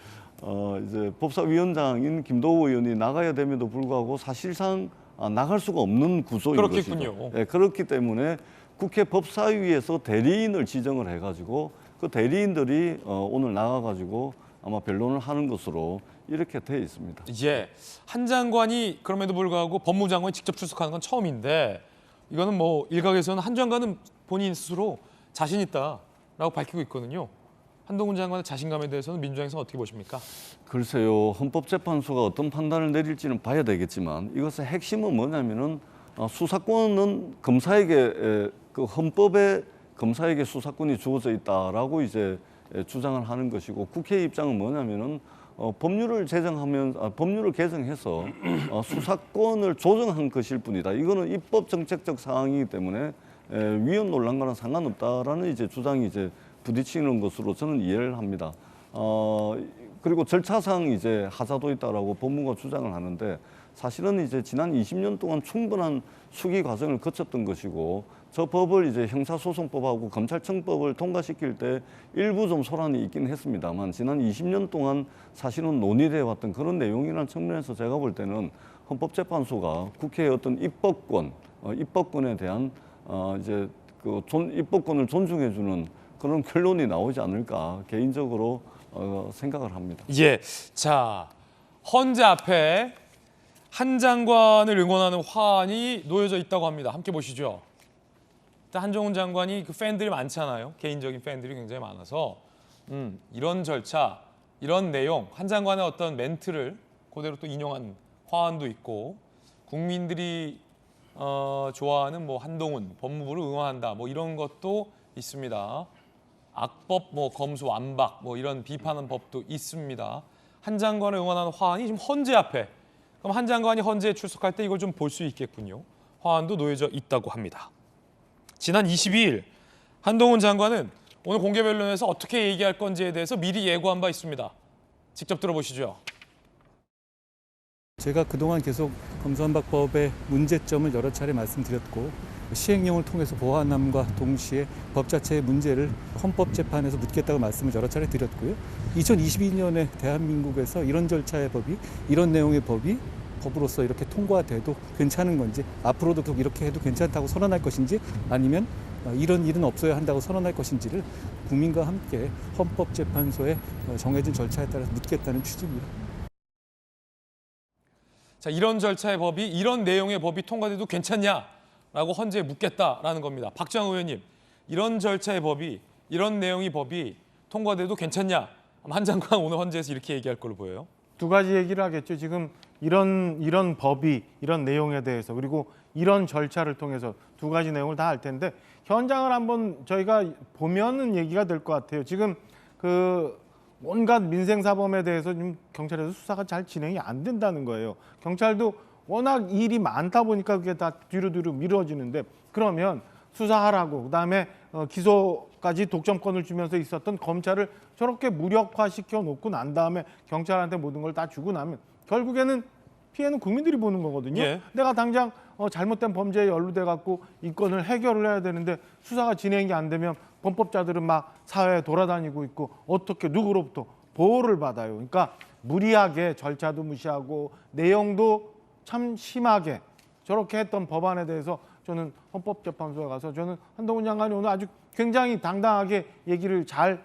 법사위원장인 김도읍 의원이 나가야 됨에도 불구하고 사실상 나갈 수가 없는 구조인 그렇겠군요. 것이죠. 그렇기 때문에 국회 법사위에서 대리인을 지정을 해가지고 그 대리인들이 오늘 나가가지고 아마 변론을 하는 것으로 이렇게 돼 있습니다. 한 장관이 그럼에도 불구하고 법무부 장관이 직접 출석하는 건 처음인데, 이거는 뭐 일각에서는 한 장관은 본인 스스로 자신 있다라고 밝히고 있거든요. 한동훈 장관의 자신감에 대해서는 민주당에서 어떻게 보십니까? 글쎄요, 헌법재판소가 어떤 판단을 내릴지는 봐야 되겠지만 이것의 핵심은 뭐냐면은 수사권은 검사에게 그 헌법에 검사에게 수사권이 주어져 있다라고 이제 주장을 하는 것이고, 국회의 입장은 뭐냐면은 법률을 개정해서 수사권을 조정한 것일 뿐이다. 이거는 입법 정책적 사항이기 때문에 위헌 논란과는 상관없다라는 이제 주장이 이제 부딪히는 것으로 저는 이해를 합니다. 그리고 절차상 이제 하자도 있다라고 법무부가 주장을 하는데, 사실은 이제 지난 20년 동안 충분한 수기 과정을 거쳤던 것이고, 저 법을 이제 형사소송법하고 검찰청법을 통과시킬 때 일부 좀 소란이 있긴 했습니다만, 지난 20년 동안 사실은 논의되어 왔던 그런 내용이라는 측면에서 제가 볼 때는 헌법재판소가 국회의 어떤 입법권에 대한 이제 그 입법권을 존중해주는 그런 결론이 나오지 않을까 개인적으로 생각을 합니다. 자, 헌재 앞에 한 장관을 응원하는 화환이 놓여져 있다고 합니다. 함께 보시죠. 일단 한동훈 장관이 그 팬들이 많잖아요. 개인적인 팬들이 굉장히 많아서 이런 절차, 이런 내용, 한 장관의 어떤 멘트를 그대로 또 인용한 화환도 있고, 국민들이 좋아하는 뭐 한동훈 법무부를 응원한다 뭐 이런 것도 있습니다. 악법, 뭐 검수 완박, 뭐 이런 비판하는 법도 있습니다. 한 장관을 응원하는 화환이 지금 헌재 앞에, 그럼 한 장관이 헌재에 출석할 때 이걸 좀 볼 수 있겠군요. 화환도 놓여져 있다고 합니다. 지난 22일 한동훈 장관은 오늘 공개 변론에서 어떻게 얘기할 건지에 대해서 미리 예고한 바 있습니다. 직접 들어보시죠. 제가 그동안 계속 검수완박법의 문제점을 여러 차례 말씀드렸고, 시행령을 통해서 보완함과 동시에 법 자체의 문제를 헌법재판에서 묻겠다고 말씀을 여러 차례 드렸고요. 2022년에 대한민국에서 이런 절차의 법이, 이런 내용의 법이 법으로서 이렇게 통과돼도 괜찮은 건지, 앞으로도 이렇게 해도 괜찮다고 선언할 것인지, 아니면 이런 일은 없어야 한다고 선언할 것인지를 국민과 함께 헌법재판소의 정해진 절차에 따라서 묻겠다는 취지입니다. 자, 이런 절차의 법이, 이런 내용의 법이 통과돼도 괜찮냐라고 헌재에 묻겠다라는 겁니다. 박지원 의원님, 이런 절차의 법이, 이런 내용의 법이 통과돼도 괜찮냐? 한 장관 오늘 헌재에서 이렇게 얘기할 걸로 보여요. 두 가지 얘기를 하겠죠. 지금 이런 법이, 이런 내용에 대해서, 그리고 이런 절차를 통해서 두 가지 내용을 다 할 텐데, 현장을 한번 저희가 보면은 얘기가 될 것 같아요. 지금 그 온갖 민생사범에 대해서 지금 경찰에서 수사가 잘 진행이 안 된다는 거예요. 경찰도 워낙 일이 많다 보니까 그게 다 뒤로 미뤄지는데, 그러면 수사하라고, 그다음에 기소까지 독점권을 주면서 있었던 검찰을 저렇게 무력화시켜 놓고 난 다음에 경찰한테 모든 걸 다 주고 나면 결국에는 피해는 국민들이 보는 거거든요. 예. 내가 당장 잘못된 범죄에 연루돼 갖고 이 건을 해결을 해야 되는데 수사가 진행이 안 되면 범법자들은 막 사회에 돌아다니고 있고 어떻게 누구로부터 보호를 받아요. 그러니까 무리하게 절차도 무시하고 내용도 참 심하게 저렇게 했던 법안에 대해서 저는 헌법재판소에 가서 저는 한동훈 장관이 오늘 아주 굉장히 당당하게 얘기를 잘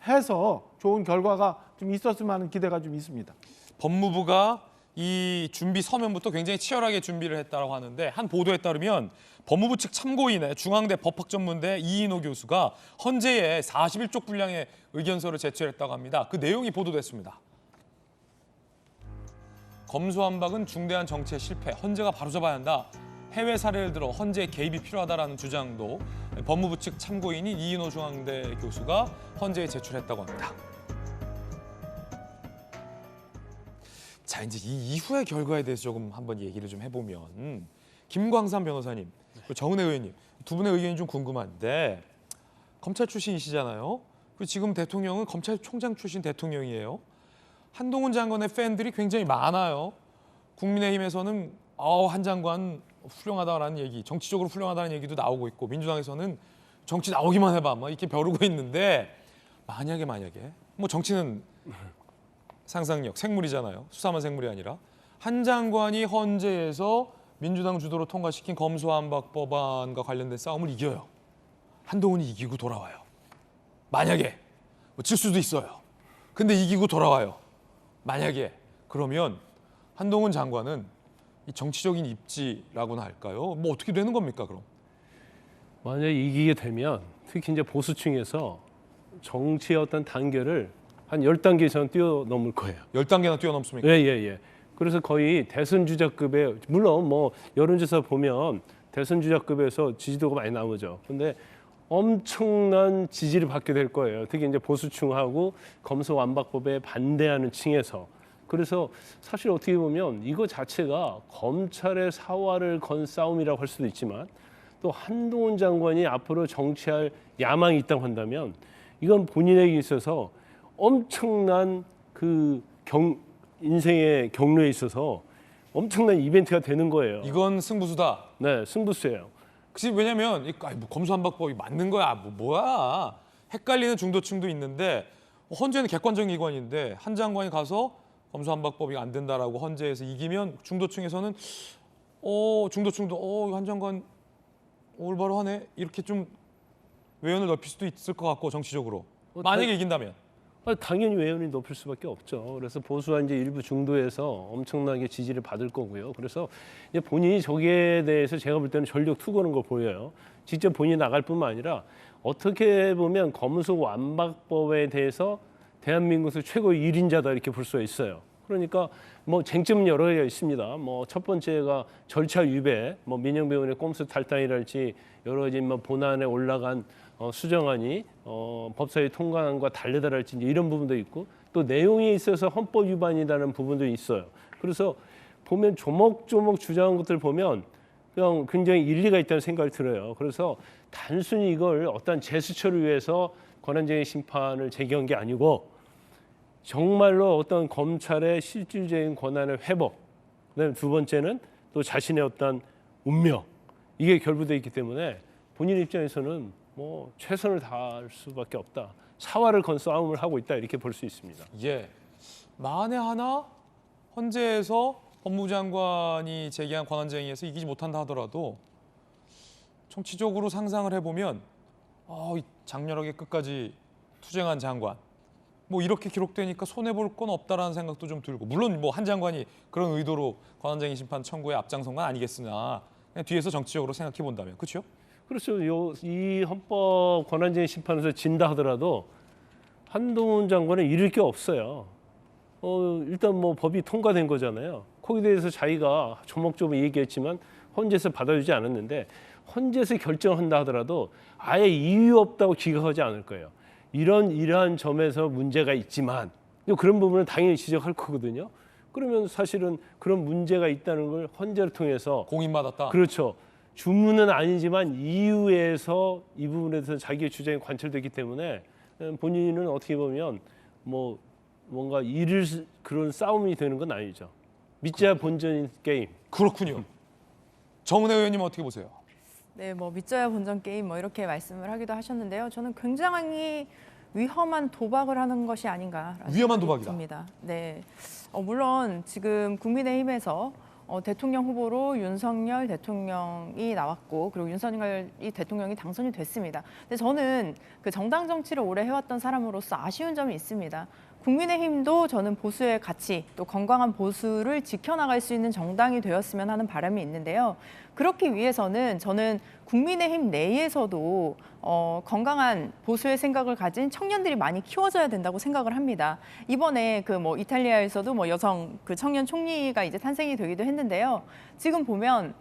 해서 좋은 결과가 좀 있었으면 하는 기대가 좀 있습니다. 법무부가 이 준비 서면부터 굉장히 치열하게 준비를 했다고 하는데, 한 보도에 따르면 법무부 측 참고인의 중앙대 법학전문대 이인호 교수가 헌재에 41쪽 분량의 의견서를 제출했다고 합니다. 그 내용이 보도됐습니다. 검수완박은 중대한 정치의 실패, 헌재가 바로잡아야 한다. 해외 사례를 들어 헌재의 개입이 필요하다라는 주장도 법무부 측 참고인인 이인호 중앙대 교수가 헌재에 제출했다고 합니다. 자, 이제 이 이후의 결과에 대해서 조금 한번 얘기를 좀 해보면, 김광삼 변호사님, 정은혜 의원님, 두 분의 의견이 좀 궁금한데, 검찰 출신이시잖아요. 그리고 지금 대통령은 검찰총장 출신 대통령이에요. 한동훈 장관의 팬들이 굉장히 많아요. 국민의힘에서는 한 장관 훌륭하다라는 얘기, 정치적으로 훌륭하다는 얘기도 나오고 있고, 민주당에서는 정치 나오기만 해봐 막 이렇게 벼르고 있는데, 만약에 뭐 정치는 상상력, 생물이잖아요. 수사만 생물이 아니라 한 장관이 헌재에서 민주당 주도로 통과시킨 검수완박 법안과 관련된 싸움을 이겨요. 한동훈이 이기고 돌아와요. 만약에 질 수도 있어요. 근데 이기고 돌아와요. 만약에 그러면 한동훈 장관은 이 정치적인 입지라고나 할까요? 뭐 어떻게 되는 겁니까, 그럼? 만약에 이기게 되면 특히 이제 보수층에서 정치의 어떤 단계를 한 10단계 이상 뛰어넘을 거예요. 10단계나 뛰어넘습니까? 예. 그래서 거의 대선 주자급의, 물론 뭐 여론조사 보면 대선 주자급에서 지지도가 많이 나오죠. 근데 엄청난 지지를 받게 될 거예요. 특히 이제 보수층하고 검수완박법에 반대하는 층에서. 그래서 사실 어떻게 보면 이거 자체가 검찰의 사활을 건 싸움이라고 할 수도 있지만, 또 한동훈 장관이 앞으로 정치할 야망이 있다고 한다면 이건 본인에게 있어서 엄청난 그 인생의 경로에 있어서 엄청난 이벤트가 되는 거예요. 이건 승부수다. 네, 승부수예요. 그치, 왜냐면 뭐 검수완박법이 맞는 거야, 뭐야. 헷갈리는 중도층도 있는데, 헌재는 객관적인 기관인데 한 장관이 가서 검수완박법이 안 된다라고 헌재에서 이기면 중도층에서는 중도층도 한 장관 올바로 하네, 이렇게 좀 외연을 넓힐 수도 있을 것 같고, 정치적으로 만약에 이긴다면. 당연히 외연이 높을 수밖에 없죠. 그래서 보수와 이제 일부 중도에서 엄청나게 지지를 받을 거고요. 그래서 이제 본인이 저기에 대해서 제가 볼 때는 전력 투구하는 거 보여요. 직접 본인이 나갈 뿐만 아니라 어떻게 보면 검수완박법에 대해서 대한민국에서 최고의 1인자다 이렇게 볼 수가 있어요. 그러니까 뭐 쟁점은 여러 가지가 있습니다. 뭐 첫 번째가 절차 위배, 뭐 민영배우의 꼼수 탈당이랄지 여러 가지 뭐 본안에 올라간 수정안이 법사위 통과안과 다르다랄지 이런 부분도 있고, 또 내용에 있어서 헌법 위반이라는 부분도 있어요. 그래서 보면 조목조목 주장한 것들 보면 그냥 굉장히 일리가 있다는 생각이 들어요. 그래서 단순히 이걸 어떤 제스처를 위해서 권한쟁의 심판을 제기한 게 아니고, 정말로 어떤 검찰의 실질적인 권한의 회복, 그다음에 두 번째는 또 자신의 어떤 운명, 이게 결부되어 있기 때문에 본인 입장에서는 뭐 최선을 다할 수밖에 없다. 사활을 건 싸움을 하고 있다, 이렇게 볼 수 있습니다. 예. 만에 하나 헌재에서 법무부 장관이 제기한 권한쟁의에서 이기지 못한다 하더라도 정치적으로 상상을 해보면 이 장렬하게 끝까지 투쟁한 장관 뭐 이렇게 기록되니까 손해볼 건 없다라는 생각도 좀 들고 물론 뭐 한 장관이 그런 의도로 권한쟁의 심판 청구에 앞장선 건 아니겠으나 그냥 뒤에서 정치적으로 생각해 본다면 그렇죠? 그렇죠. 이 헌법 권한쟁의 심판에서 진다 하더라도 한동훈 장관은 잃을 게 없어요. 일단 뭐 법이 통과된 거잖아요. 거기에 대해서 자기가 조목조목 얘기했지만 헌재에서 받아주지 않았는데 헌재에서 결정한다 하더라도 아예 이유 없다고 기각하지 않을 거예요. 이러한 점에서 문제가 있지만 그런 부분은 당연히 지적할 거거든요. 그러면 사실은 그런 문제가 있다는 걸 헌재를 통해서 공인받았다. 그렇죠. 주문은 아니지만 이유에서 이 부분에 대해서 자기의 주장이 관철됐기 때문에 본인은 어떻게 보면 뭔가 잃을 그런 싸움이 되는 건 아니죠. 믿자야 본전인 게임. 그렇군요. 정은혜 의원님 어떻게 보세요? 네, 뭐 믿져야 본전 게임 뭐 이렇게 말씀을 하기도 하셨는데요. 저는 굉장히 위험한 도박을 하는 것이 아닌가. 위험한 도박이다. 듭니다. 네, 물론 지금 국민의힘에서 대통령 후보로 윤석열 대통령이 나왔고 그리고 윤석열이 대통령이 당선이 됐습니다. 근데 저는 그 정당 정치를 오래 해왔던 사람으로서 아쉬운 점이 있습니다. 국민의힘도 저는 보수의 가치 또 건강한 보수를 지켜나갈 수 있는 정당이 되었으면 하는 바람이 있는데요. 그렇기 위해서는 저는 국민의힘 내에서도 건강한 보수의 생각을 가진 청년들이 많이 키워져야 된다고 생각을 합니다. 이번에 그 뭐 이탈리아에서도 뭐 여성 그 청년 총리가 이제 탄생이 되기도 했는데요. 지금 보면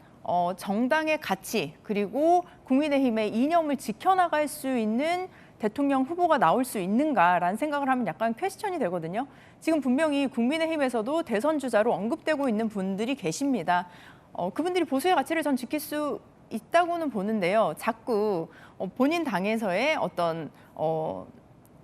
정당의 가치 그리고 국민의힘의 이념을 지켜나갈 수 있는 대통령 후보가 나올 수 있는가라는 생각을 하면 약간 퀘스천이 되거든요. 지금 분명히 국민의힘에서도 대선 주자로 언급되고 있는 분들이 계십니다. 그분들이 보수의 가치를 전 지킬 수 있다고는 보는데요. 자꾸 본인 당에서의 어떤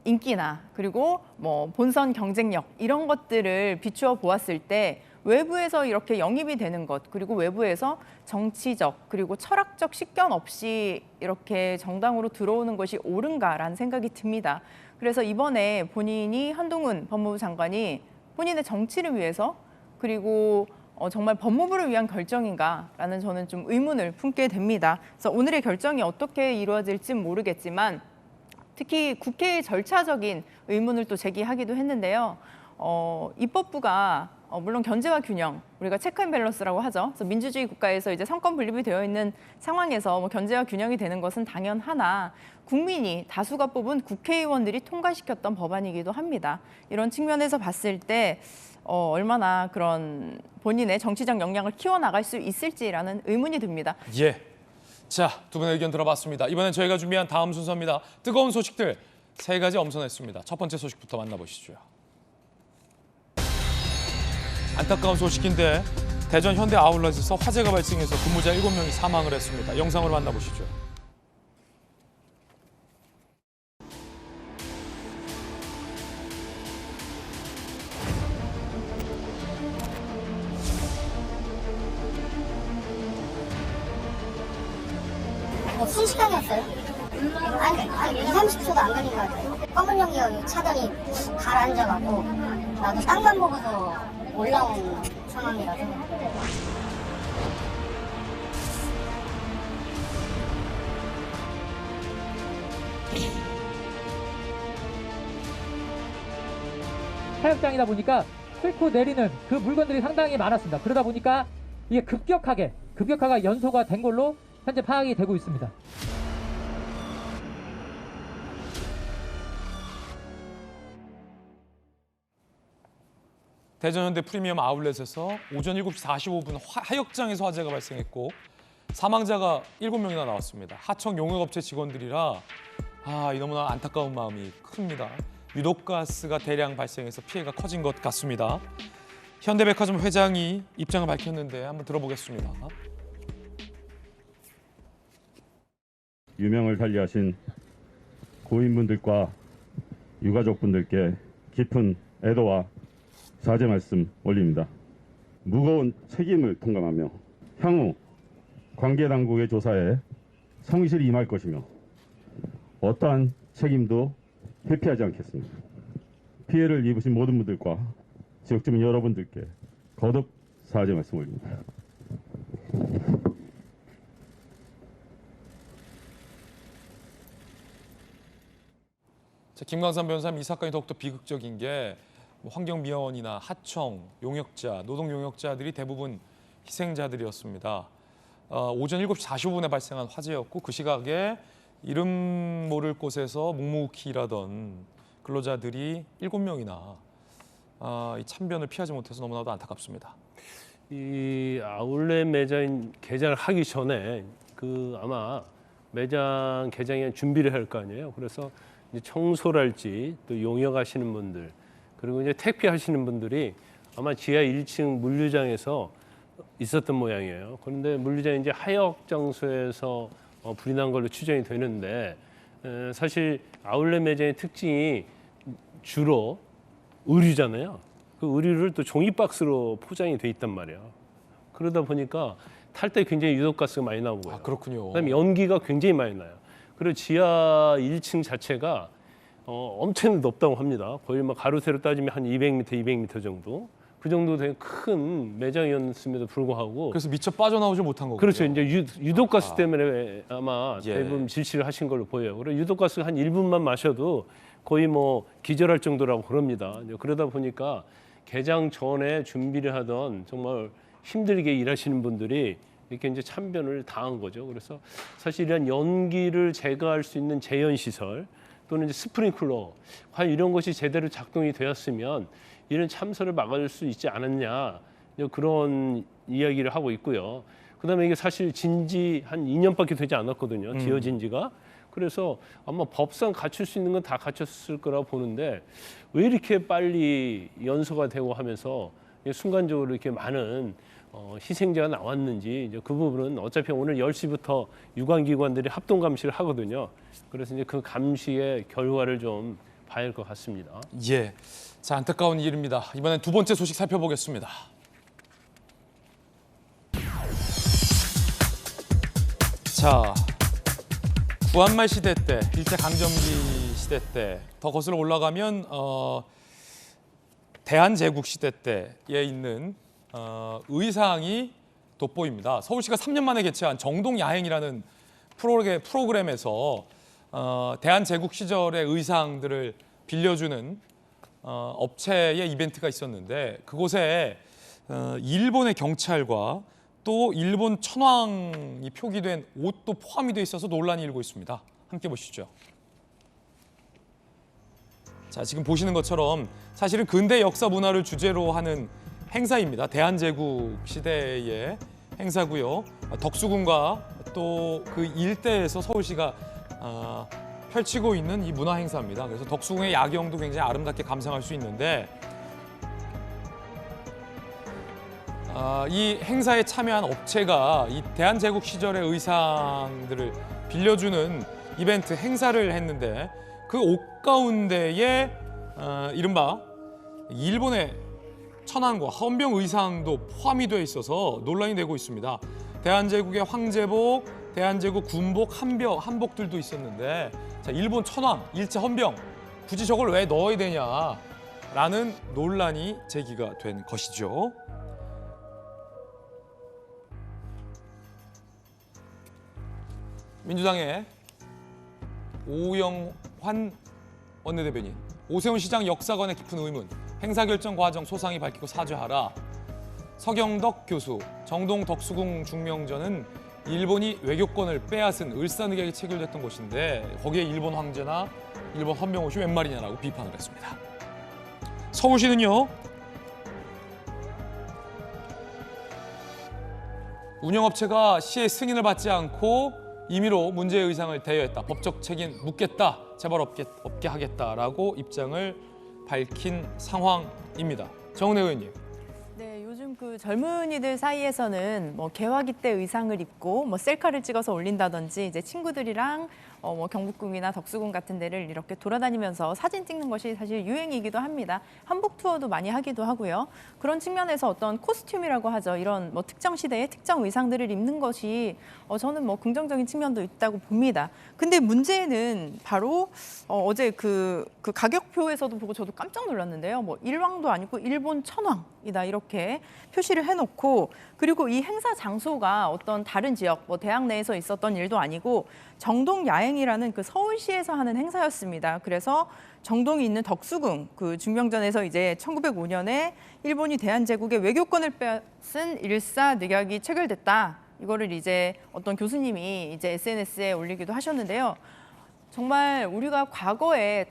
인기나 그리고 뭐 본선 경쟁력 이런 것들을 비추어 보았을 때 외부에서 이렇게 영입이 되는 것 그리고 외부에서 정치적 그리고 철학적 식견 없이 이렇게 정당으로 들어오는 것이 옳은가라는 생각이 듭니다. 그래서 이번에 본인이 한동훈 법무부 장관이 본인의 정치를 위해서 그리고 정말 법무부를 위한 결정인가라는 저는 좀 의문을 품게 됩니다. 그래서 오늘의 결정이 어떻게 이루어질지는 모르겠지만 특히 국회의 절차적인 의문을 또 제기하기도 했는데요. 입법부가 물론 견제와 균형, 우리가 체크 앤 밸런스라고 하죠. 그래서 민주주의 국가에서 이제 성권 분립이 되어 있는 상황에서 뭐 견제와 균형이 되는 것은 당연하나 국민이 다수가 뽑은 국회의원들이 통과시켰던 법안이기도 합니다. 이런 측면에서 봤을 때 얼마나 그런 본인의 정치적 역량을 키워나갈 수 있을지라는 의문이 듭니다. 예. 자, 두 분의 의견 들어봤습니다. 이번엔 저희가 준비한 다음 순서입니다. 뜨거운 소식들 세 가지 엄선했습니다. 첫 번째 소식부터 만나보시죠. 안타까운 소식인데 대전 현대 아울렛에서 화재가 발생해서 근무자 7명이 사망을 했습니다. 영상으로 만나보시죠. 순식간이었어요. 아니 20-30초도 안 걸린 것 같아요. 검은 연기가 차더니 가라앉아갖고 나도 땅만 보고서 올라온 상황이라서. 사역장이다 보니까 뚫고 내리는 그 물건들이 상당히 많았습니다. 그러다 보니까 이게 급격하게 연소가 된 걸로 현재 파악이 되고 있습니다. 대전 현대 프리미엄 아울렛에서 오전 7시 45분 하역장에서 화재가 발생했고 사망자가 7명이나 나왔습니다. 하청 용역업체 직원들이라 이 너무나 안타까운 마음이 큽니다. 유독가스가 대량 발생해서 피해가 커진 것 같습니다. 현대백화점 회장이 입장을 밝혔는데 한번 들어보겠습니다. 유명을 달리하신 고인분들과 유가족분들께 깊은 애도와 사죄 말씀 올립니다. 무거운 책임을 통감하며 향후 관계당국의 조사에 성실히 임할 것이며 어떠한 책임도 회피하지 않겠습니다. 피해를 입으신 모든 분들과 지역주민 여러분들께 거듭 사죄 말씀 올립니다. 자, 김광삼 변호사님, 이 사건이 더욱더 비극적인 게 환경미화원이나 하청, 용역자, 노동용역자들이 대부분 희생자들이었습니다. 오전 7시 45분에 발생한 화재였고 그 시각에 이름 모를 곳에서 묵묵히 일하던 근로자들이 7명이나 이 참변을 피하지 못해서 너무나도 안타깝습니다. 이 아울렛 매장 개장을 하기 전에 아마 매장 개장에 준비를 할 거 아니에요. 그래서 이제 청소랄지 또 용역하시는 분들 그리고 이제 택배하시는 분들이 아마 지하 1층 물류장에서 있었던 모양이에요. 그런데 물류장이 이제 하역 장소에서 불이 난 걸로 추정이 되는데 사실 아울렛 매장의 특징이 주로 의류잖아요. 그 의류를 또 종이 박스로 포장이 돼 있단 말이에요. 그러다 보니까 탈 때 굉장히 유독가스가 많이 나오고요. 그렇군요. 그다음에 연기가 굉장히 많이 나요. 그리고 지하 1층 자체가 엄청 높다고 합니다. 거의 가로세로 따지면 한 200m, 200m 정도. 그 정도 되게 큰 매장이었음에도 불구하고 그래서 미처 빠져나오지 못한 거군요. 그렇죠. 이제 유독가스 때문에 아마 대부분 질식을 하신 걸로 보여요. 그리고 유독가스가 한 1분만 마셔도 거의 기절할 정도라고 그럽니다. 그러다 보니까 개장 전에 준비를 하던 정말 힘들게 일하시는 분들이 이렇게 이제 참변을 당한 거죠. 그래서 사실 이런 연기를 제거할 수 있는 제연 시설 또는 이제 스프링클러 과연 이런 것이 제대로 작동이 되었으면 이런 참사를 막을 수 있지 않았냐 그런 이야기를 하고 있고요. 그다음에 이게 사실 진지 한 2년밖에 되지 않았거든요. 지어진 지가. 그래서 아마 법상 갖출 수 있는 건 다 갖췄을 거라고 보는데 왜 이렇게 빨리 연소가 되고 하면서 순간적으로 이렇게 많은 희생자가 나왔는지 이제 그 부분은 어차피 오늘 10시부터 유관기관들이 합동 감시를 하거든요. 그래서 이제 그 감시의 결과를 좀 봐야 할 것 같습니다. 예, 자 안타까운 일입니다. 이번엔 두 번째 소식 살펴보겠습니다. 자, 구한말 시대 때, 일제강점기 시대 때 더 거슬러 올라가면 대한제국 시대 때에 있는 의상이 돋보입니다. 서울시가 3년 만에 개최한 정동야행이라는 프로그램에서 대한제국 시절의 의상들을 빌려주는 업체의 이벤트가 있었는데 그곳에 일본의 경찰과 또 일본 천황이 표기된 옷도 포함이 돼 있어서 논란이 일고 있습니다. 함께 보시죠. 자, 지금 보시는 것처럼 사실은 근대 역사 문화를 주제로 하는 행사입니다. 대한제국 시대의 행사고요. 덕수궁과 또 그 일대에서 서울시가 펼치고 있는 이 문화 행사입니다. 그래서 덕수궁의 야경도 굉장히 아름답게 감상할 수 있는데 이 행사에 참여한 업체가 이 대한제국 시절의 의상들을 빌려주는 이벤트 행사를 했는데 그 옷 가운데에 이른바 일본의 천황과 헌병 의상도 포함이 되어 있어서 논란이 되고 있습니다. 대한제국의 황제복, 대한제국 군복, 한복들도 있었는데 자, 일본 천황, 일제 헌병 굳이 저걸 왜 넣어야 되냐라는 논란이 제기가 된 것이죠. 민주당의 오영환 원내대변인, 오세훈 시장 역사관의 깊은 의문, 행사 결정 과정 소상히 밝히고 사죄하라. 서경덕 교수, 정동 덕수궁 중명전은 일본이 외교권을 빼앗은 을사늑약이 체결됐던 곳인데 거기에 일본 황제나 일본 헌병옷이 웬 말이냐라고 비판을 했습니다. 서울시는요, 운영업체가 시의 승인을 받지 않고 임의로 문제의 의상을 대여했다. 법적 책임 묻겠다. 재발 없게 하겠다라고 입장을 밝힌 상황입니다. 정은혜 의원님. 네, 요즘 그 젊은이들 사이에서는 개화기 때 의상을 입고 셀카를 찍어서 올린다든지 이제 친구들이랑 경복궁이나 덕수궁 같은 데를 이렇게 돌아다니면서 사진 찍는 것이 사실 유행이기도 합니다. 한복 투어도 많이 하기도 하고요. 그런 측면에서 어떤 코스튬이라고 하죠. 이런 특정 시대의 특정 의상들을 입는 것이 저는 긍정적인 측면도 있다고 봅니다. 근데 문제는 바로 어제 그 가격표에서도 보고 저도 깜짝 놀랐는데요. 일왕도 아니고 일본 천왕 행사이다 이렇게 표시를 해놓고, 그리고 이 행사 장소가 어떤 다른 지역, 뭐 대학 내에서 있었던 일도 아니고 정동야행이라는 그 서울시에서 하는 행사였습니다. 그래서 정동이 있는 덕수궁, 그 중명전에서 이제 1905년에 일본이 대한제국의 외교권을 빼앗은 일사늑약이 체결됐다. 이거를 이제 어떤 교수님이 이제 SNS에 올리기도 하셨는데요. 정말 우리가 과거에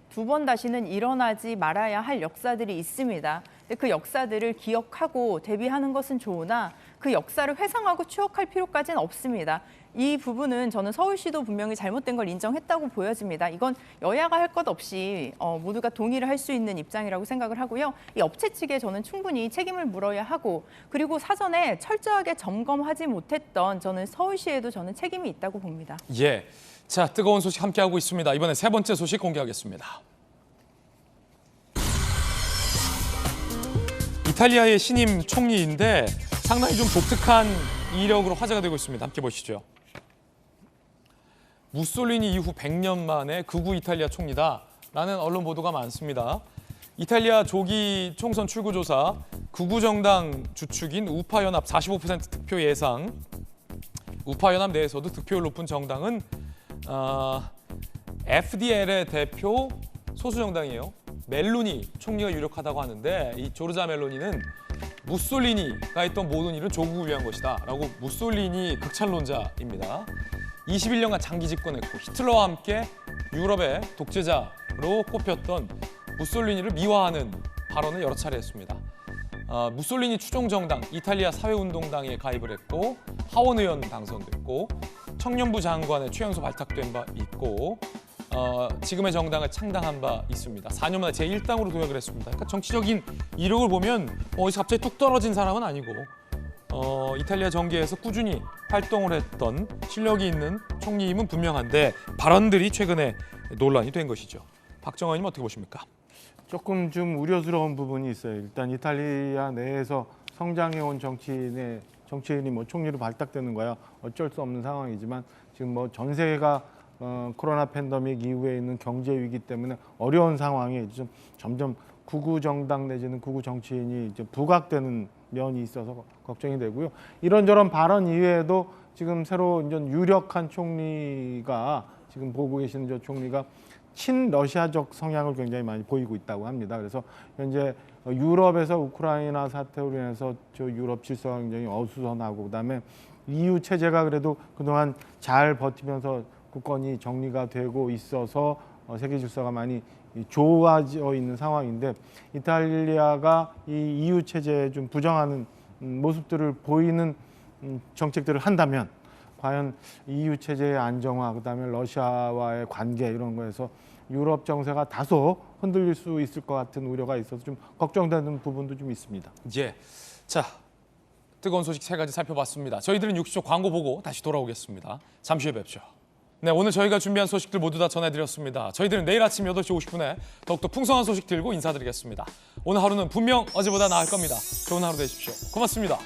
두 번 다시는 일어나지 말아야 할 역사들이 있습니다. 근데 그 역사들을 기억하고 대비하는 것은 좋으나 그 역사를 회상하고 추억할 필요까지는 없습니다. 이 부분은 저는 서울시도 분명히 잘못된 걸 인정했다고 보여집니다. 이건 여야가 할 것 없이 모두가 동의를 할 수 있는 입장이라고 생각을 하고요. 이 업체 측에 저는 충분히 책임을 물어야 하고, 그리고 사전에 철저하게 점검하지 못했던 저는 서울시에도 저는 책임이 있다고 봅니다. 예. 자, 뜨거운 소식 함께하고 있습니다. 이번에 세 번째 소식 공개하겠습니다. 이탈리아의 신임 총리인데 상당히 좀 독특한 이력으로 화제가 되고 있습니다. 함께 보시죠. 무솔리니 이후 100년 만에 극우 이탈리아 총리다라는 언론 보도가 많습니다. 이탈리아 조기 총선 출구조사 극우 정당 주축인 우파연합 45% 득표 예상. 우파연합 내에서도 득표율 높은 정당은 FDL의 대표 소수 정당이에요. 멜로니 총리가 유력하다고 하는데, 이 조르자 멜로니는 무솔리니가 했던 모든 일은 조국을 위한 것이다 라고 무솔리니 극찬론자입니다. 21년간 장기 집권했고 히틀러와 함께 유럽의 독재자로 꼽혔던 무솔리니를 미화하는 발언을 여러 차례 했습니다. 무솔리니 추종 정당 이탈리아 사회운동당에 가입을 했고 하원 의원 당선됐고 청년부 장관의 최연소 발탁된 바 있고 지금의 정당을 창당한 바 있습니다. 4년 만에 제1당으로 도약을 했습니다. 그러니까 정치적인 이력을 보면 어디서 갑자기 뚝 떨어진 사람은 아니고 이탈리아 정계에서 꾸준히 활동을 했던 실력이 있는 총리임은 분명한데 발언들이 최근에 논란이 된 것이죠. 박정환 의원님 어떻게 보십니까? 조금 좀 우려스러운 부분이 있어요. 일단 이탈리아 내에서 성장해온 정치인이 뭐 총리로 발탁되는 거야 어쩔 수 없는 상황이지만, 지금 뭐 전 세계가 코로나 팬데믹 이후에 있는 경제 위기 때문에 어려운 상황에 좀 점점 극우 정당 내지는 극우 정치인이 이제 부각되는 면이 있어서 걱정이 되고요. 이런저런 발언 이외에도 지금 새로 이제 유력한 총리가, 지금 보고 계시는 저 총리가 친러시아적 성향을 굉장히 많이 보이고 있다고 합니다. 그래서 현재 유럽에서 우크라이나 사태로 인해서 저 유럽 질서가 굉장히 어수선하고, 그다음에 EU 체제가 그래도 그동안 잘 버티면서 국권이 정리가 되고 있어서 세계 질서가 많이 좋아져 있는 상황인데, 이탈리아가 이 EU 체제에 좀 부정하는 모습들을 보이는 정책들을 한다면 과연 EU 체제의 안정화, 그다음에 러시아와의 관계 이런 거에서 유럽 정세가 다소 흔들릴 수 있을 것 같은 우려가 있어서 좀 걱정되는 부분도 좀 있습니다. 예. 자, 뜨거운 소식 세 가지 살펴봤습니다. 저희들은 60초 광고 보고 다시 돌아오겠습니다. 잠시 후에 뵙죠. 네, 오늘 저희가 준비한 소식들 모두 다 전해드렸습니다. 저희들은 내일 아침 8시 50분에 더욱더 풍성한 소식 들고 인사드리겠습니다. 오늘 하루는 분명 어제보다 나을 겁니다. 좋은 하루 되십시오. 고맙습니다.